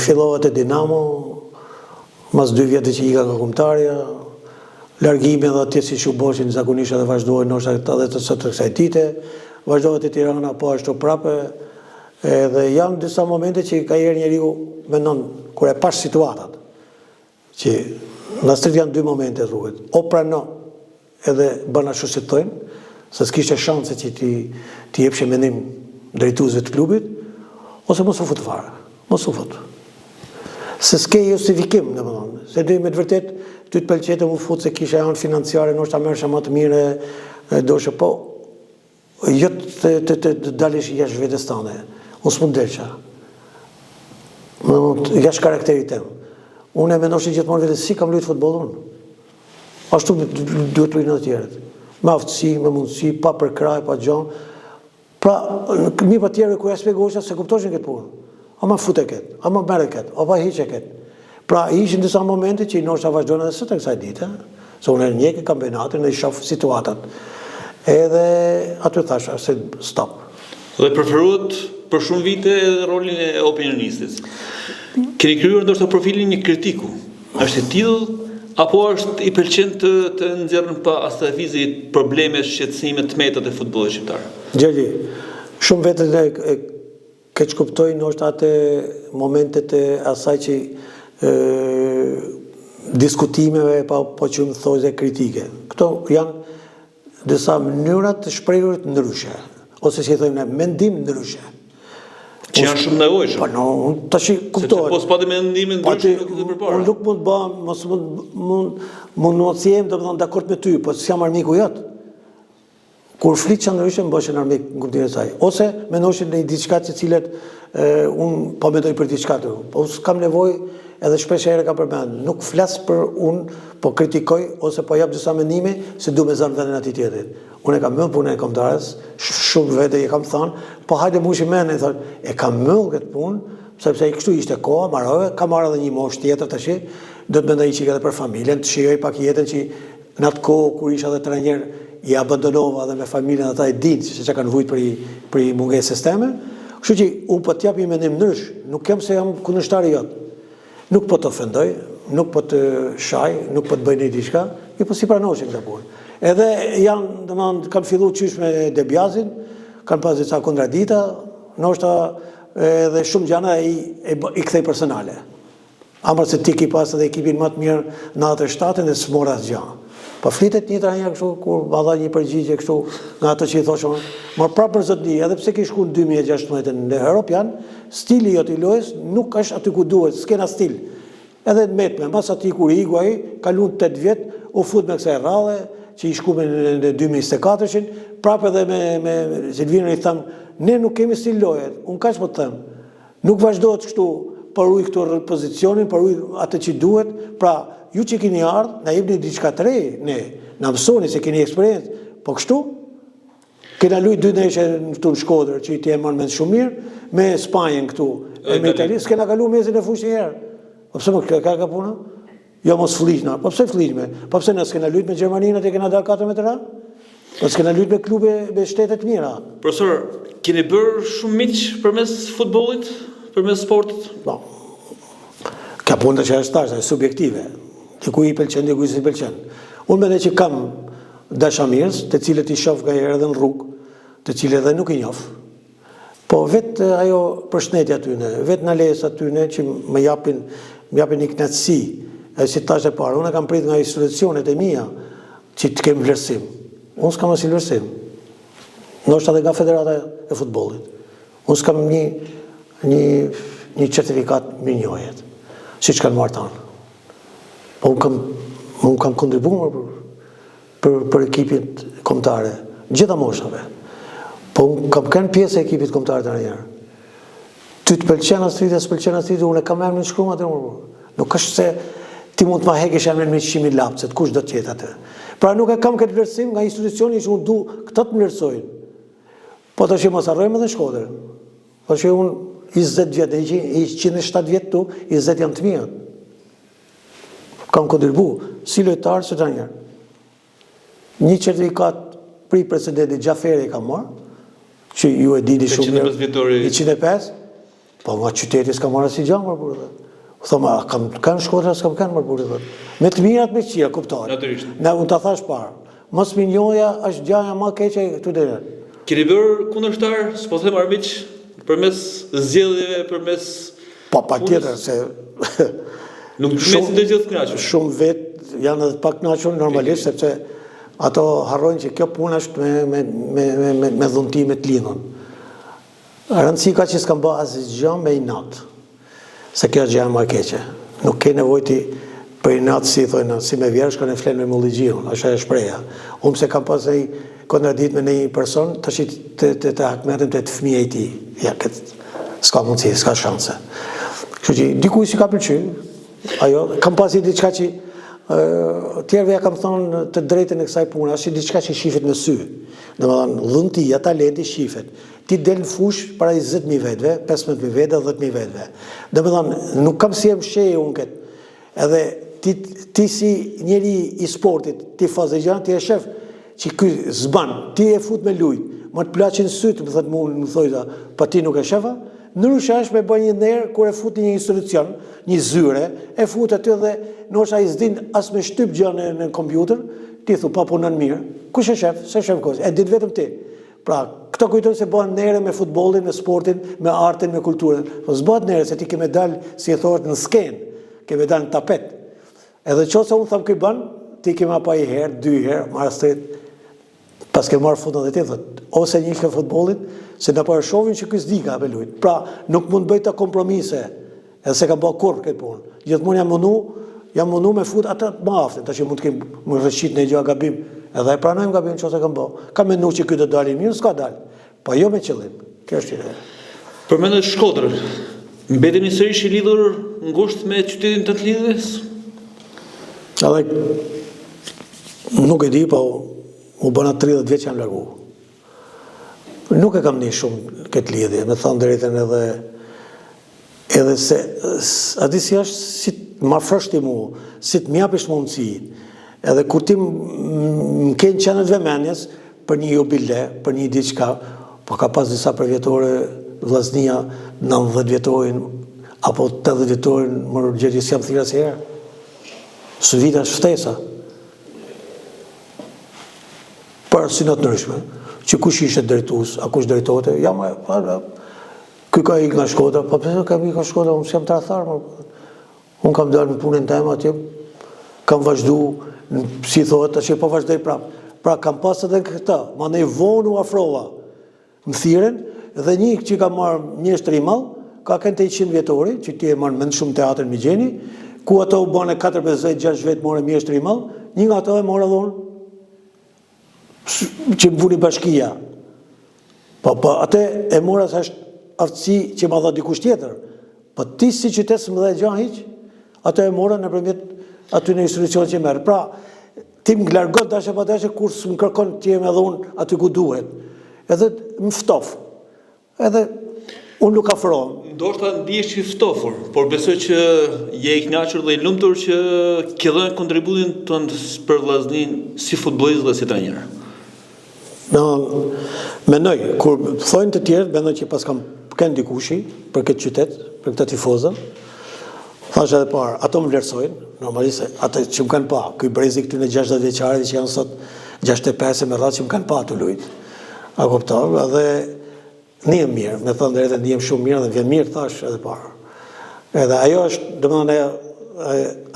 Fillova te Dinamo, mas 2 vjetë që ika nga kombëtarja, largimi edhe atje siç u boshin zakonisht edhe vazhdoi ndoshta edhe të sot kësaj dite, vazhdova te Tirana po ashtu prapë, Edhe janë disa momente që ka herë njeriu mendon kur e pash situatat që në strit janë dy momente rrugët. O prano edhe bën ashtu si thonë, se s'kishte shanse që ti jepshe mendim drejtuesve të klubit, ose mos u fut fare. Mos u fut. Se s'ke justifikim, domethënë, se dy me të vërtet ty të pëlqete mu fut se kishe janë financiare, ndoshta merreshe më të mire, doshe po jo të dalish jashtë vetes tande. Unë s'mund delqa. Jashtë karakterit tem. Unë e mendoshin gjithmonë vetë si kam luajtur futboll unë. Ashtu duhet luajnë të tjerët. Me aftësi, me mundësi, pa për kraj, pa gjanë. Pra, mi pa tjerë kur ja shpjegosha se kuptoshin këtë punë. Ama fute këtë, ama merre këtë, ama hiqe këtë. Pra, ishin disa momente që i ndoshta vazhdojnë edhe sot e kësaj dite, se unë njeh kampionatin dhe i shoh situatat. Edhe aty thasha se stop. Dhe preferuat për shumë vite edhe rolin e opinionistit. Keni krijuar ndoshta profilin një kritiku. Është i tillë apo është i pëlqen të nxjerrën pa astafizi probleme, shqetësime të meta të futbollit shqiptar? Gjeli, shumë vetët e keq kuptojnë ndoshta atë momentet e asaj që diskutimeve po që më thojë kritike. Këto janë disa mënyrat të shprehurit ndryshe, ose si thojmë mendim ndryshe. Që janë shumë nevojshëm. Po no, tash kuptohet. Sepse po s'pati mendimin ndryshe nuk do përpara. Unë nuk mund të bëhem, mos jem domethënë dakord me ty, po s'jam armiku jot. Kur flit që ndryshe më bëshin armik në kuptimin e saj. Ose mendoshin në diçka të cilet unë po mendoj për diçka të. Po s'kam nevojë edhe shpesh herë ka përmend. Nuk flas për unë, po kritikoj ose po jap disa mendime se du me zënë veten atij tjetrit. Unë e kam mëll punën e kombëtarës, shumë vete i kam thënë, po hajde mushi mend, thonë, e kam mëll këtë punë, sepse i kështu ishte koha, marrove, kam marrë edhe një moshë tjetër tash, do të mendoj çike edhe për familjen, të shijoj pak jetën që në atë kohë kur isha edhe trajner i abandonova dhe me familjen ata e dinë se çka kanë vujt për i mungesë sisteme. Kështu që unë po t'jap një mendim ndrysh, nuk kem se jam kundërshtari jot. Nuk po të ofendoj, nuk po të shaj, nuk po të bëj një diçka, i po si pranoshin këtë punë. Edhe janë, domethënë, kanë filluar qysh me Debiazin, kanë pas disa kontradita, ndoshta edhe shumë gjëra i kthej personale. Ama se ti ki pas edhe ekipin më të mirë në 97-ën dhe s'mora asgjë. Po flitet një trajner kështu kur ma dha një përgjigje kështu nga ato që i thoshon, më prapë për zotëri, edhe pse ke shkuar në 2016 në Europian, stili jot i lojës nuk është aty ku duhet, s'kena stil. Edhe në metme, mbas atij kur i iku ai, kalon 8 vjet, u fut me kësaj rradhe që i shkume në 2024-shin, prapë edhe me Silvinën i tham, ne nuk kemi stil loje, unë kaq po të them. Nuk vazhdohet kështu, paruj këto pozicionin, paruj atë që duhet, pra ju që keni ardhë, na jepni diçka të re, ne, na mësoni se keni eksperiencë, po kështu, kena lujt 2 ndeshje këtu në Shkodër, që i të e marrë me shumë mirë, me Spanjën këtu, e me Itali, s'kena kalu mesin e fushë herë. Po pse më ka puna? Jo mos fliqna, po pse fliqme? Po pse ne s'kena lujt me Gjermaninë, atë kena dalë 4-3? Po s'kena lujt me klube me shtete të mira. Profesor, keni bërë shumë miq përmes futbollit, përmes sportit? Po. Ka punë që është tash, subjektive. Diku i pëlqen, diku i pëlqen. Unë mendoj që kam dashamirës, të cilët i shoh nga herë edhe në rrugë, të cilët edhe nuk i njoh. Po vetë ajo përshëndetja tyne, vetë na lesa tyne që më japin një kënaqësi. Si tash e parë, unë kam prit nga institucionet e mia që të kem vlerësim. Unë s'kam asnjë vlerësim. Ndoshta edhe nga Federata e Futbollit. Unë s'kam një certifikat mirënjohje, siç kanë marrë tanë. Po unë kam kontribuar për ekipin kombëtare, gjitha moshave. Po unë kam kënë pjesë e ekipit kombëtar të njerë. Ty të pëlqen astriti, s'pëlqen astriti, unë e kam emrin në shkrumë atë. Nuk është se ti mund të ma hekesh emrin me 100.000 lapset, kush do të jetë atë. Pra nuk e kam këtë vlerësim nga institucioni që unë du këtë të më vlerësojnë. Po të që mos harrojmë edhe Shkodër. Po që unë 20 vjetë, i 107 vjetë tu, 20 janë të mija. Kam kontribu, si lojtarë së trajner. Një certifikat pri presidenti Gjaferi kam marrë, që ju e dini shumë mirë. 105, po nga qyteti s'kam marrë si gjamë, thoma, kanë Shkodra, s'kam kanë marrë. Me të mirat me qia, kuptarë. Ne unë të thash parë, mos minjoja është gjaja ma keqe këtu dhe. Keni bërë kundërshtar, s'po them armiq, përmes zgjedhjeve, përmes Po, patjetër se nuk mesin të gjithë kënaqur. shumë vetë janë edhe pak kënaqur normalisht sepse ato harrojnë që kjo puna është me dhuntim të lidhur. Rëndësi ka që s'kam bë asgjë me inat. Se kjo është gjë më e keqe. Nuk ke nevojë ti për inat si thonë, si me vjersh kanë flen me mulligjiun, është ajo shpreha. Unë se kam pas ai kontradikt me një person, tash të hakmetem të fëmijë i tij. Ja, s'ka mundësi, s'ka shanse. Kështu që dikuj si ka pëlqyer. Ajo kam pasi diçka që tjerëve ja kam thonë të drejtën e kësaj pune, është diçka që shifet në sy. Domethënë, dhuntia, talenti shifet. Ti del në fush para 20.000 vetëve, 15.000 vetëve, 10.000 vetëve. Domethënë, nuk kam si e mshej unë këtë. Edhe ti si njeri i sportit, ti fazë gjëra, ti e shef që ky zban, ti e fut me lujt, më të plaçin syt, më thotë më thojta, pa ti nuk e shefa. Ndryshe është me bën një nder kur e fut një institucion, një zyre, e fut aty dhe ndoshta ai s'din as me shtyp gjë në kompjuter, ti thu pa punon mirë. Kush e shef? Se shef kohë. E dit vetëm ti. Pra, këto kujtojnë se bëhen nere me futbollin, me sportin, me artin, me kulturën. Po s'bëhet nere se ti ke me dal, si e thohet, në skenë, ke me dal në tapet. Edhe qose unë tham këj bën, ti ke ma pa i herë, 2 herë, marrë strit, pas ke marrë fundën dhe ti, thët, ose një ke futbollit, se në parë shovin që kësë dika me lujt. Pra, nuk mund bëjt të kompromise, edhe se ka bë kur këtë punë. Gjithmonë jam mundu me fut atë më aftë, ta që mund të kemë më rëshqit në gjë gabim, edhe e pranojmë gabim që ose kam bë. Kam menu që këtë dalin mirë, s'ka dalë, pa jo me qëllim. Kjo është ide. Përmendet Shkodër, mbeteni sërish i lidhur ngushtë me qytetin të lidhjes? Edhe nuk e di, po u bëna 30 vjeç jam largu. Nuk e kam një shumë këtë lidhje, me thonë drejten edhe se ati si është si ma frështi mu, si të mjapish mundësi, edhe kur ti më kenë qenët vëmenjes për një jubile, për një diçka, po ka pas disa përvjetore vllaznia 90 vjetorin, apo 80 vjetorin, më gjëgjës jam thira se herë. Së vita është ftesa. Për arsinat nërishme, që kush ishte drejtues, a kush drejtote, jam e, ky ka ik nga Shkodra, po përse ka ik nga Shkodra, unë s'jam tradhtar, unë kam dalë në punën time atje, kam vazhdu, si thohet, që po vazhdoj prapë. Pra kam pas edhe këta, ma ne vonë u afrova, më thiren, dhe një që ka marrë mjeshtër i mall, ka kënë të 100 vjetori, që ti e marrë më në shumë teatër Migjeni, ku ato u bane 4-5-6 vetë more mjeshtër i mall, një nga ato e morë edhe unë, që më vuni bashkia. Po, atë e mora se është aftësi që ma dha dikush tjetër. Po ti si qytet së më dhe gjanë hiq, atë e mora nëpërmjet aty në institucion që merë. Pra, ti më largon dashe pa dashe kur së më kërkon që jem edhe unë aty ku duhet. Edhe më ftof. Edhe unë nuk afrohem. Ndoshta ndihesh i ftofur, por besoj që je i kënaqur dhe i lumtur që ke dhënë kontributin tënd për vllaznin si futbollist dhe si trajner. Mendoj, kur thojnë të tjerë, mendoj që pas kam kënë dikushi për këtë qytet, për këtë tifozën, thash edhe parë, ato më vlerësojnë, normalisht, ato që më kanë pa, këj brezi këty në 60 vjeqare që janë sot 65 me radhë që më kanë pa të lujt. A kuptar, edhe ndihem mirë, me thënë drejtë ndihem shumë mirë dhe vjen mirë, thash edhe parë. Edhe ajo është, domethënë,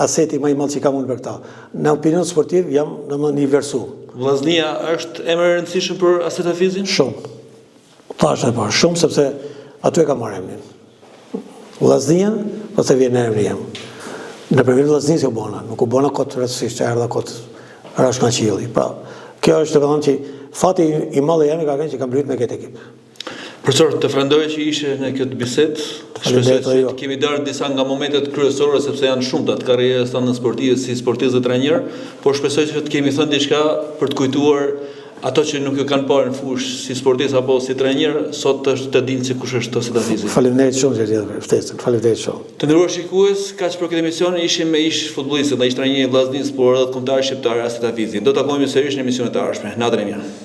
aseti më i madh që kam unë për këta. Në opinion sportiv jam domethënë i versu. Vllaznia është emër e rëndësishëm për Asset Hafizin? Shumë. Thash edhe parë, shumë sepse aty e kam marrë emrin. Vllaznia, pastaj vjen emri jam. Nëpërmjet vllaznisë u bona, nuk u bona kot rastësisht, erdha kot rash nga qielli. Pra, kjo është domethënë që fati i madh i jam ka qenë që kam luajtur me këtë ekip. Profesor, të falenderoj që ishe në këtë bisedë. Shpresoj të kemi darë disa nga momentet kryesore sepse janë shumëta të karrierës tonë sportive si sportist dhe trajner, por shpresoj që të kemi thënë diçka për të kujtuar ato që nuk ju kanë parë në fushë si sportist apo si trajner, sot është të dinë se kush është Asset Hafizi. Faleminderit shumë që ftesën. Faleminderit shumë. Të nderuar shikues, kaq për këtë emision ishim me ish futbollistët dhe ish trajneri i vllaznisë, por edhe kombëtar shqiptar Asset Hafizi. Do të takohemi sërish në emisionet e ardhshme. Natën e mirë.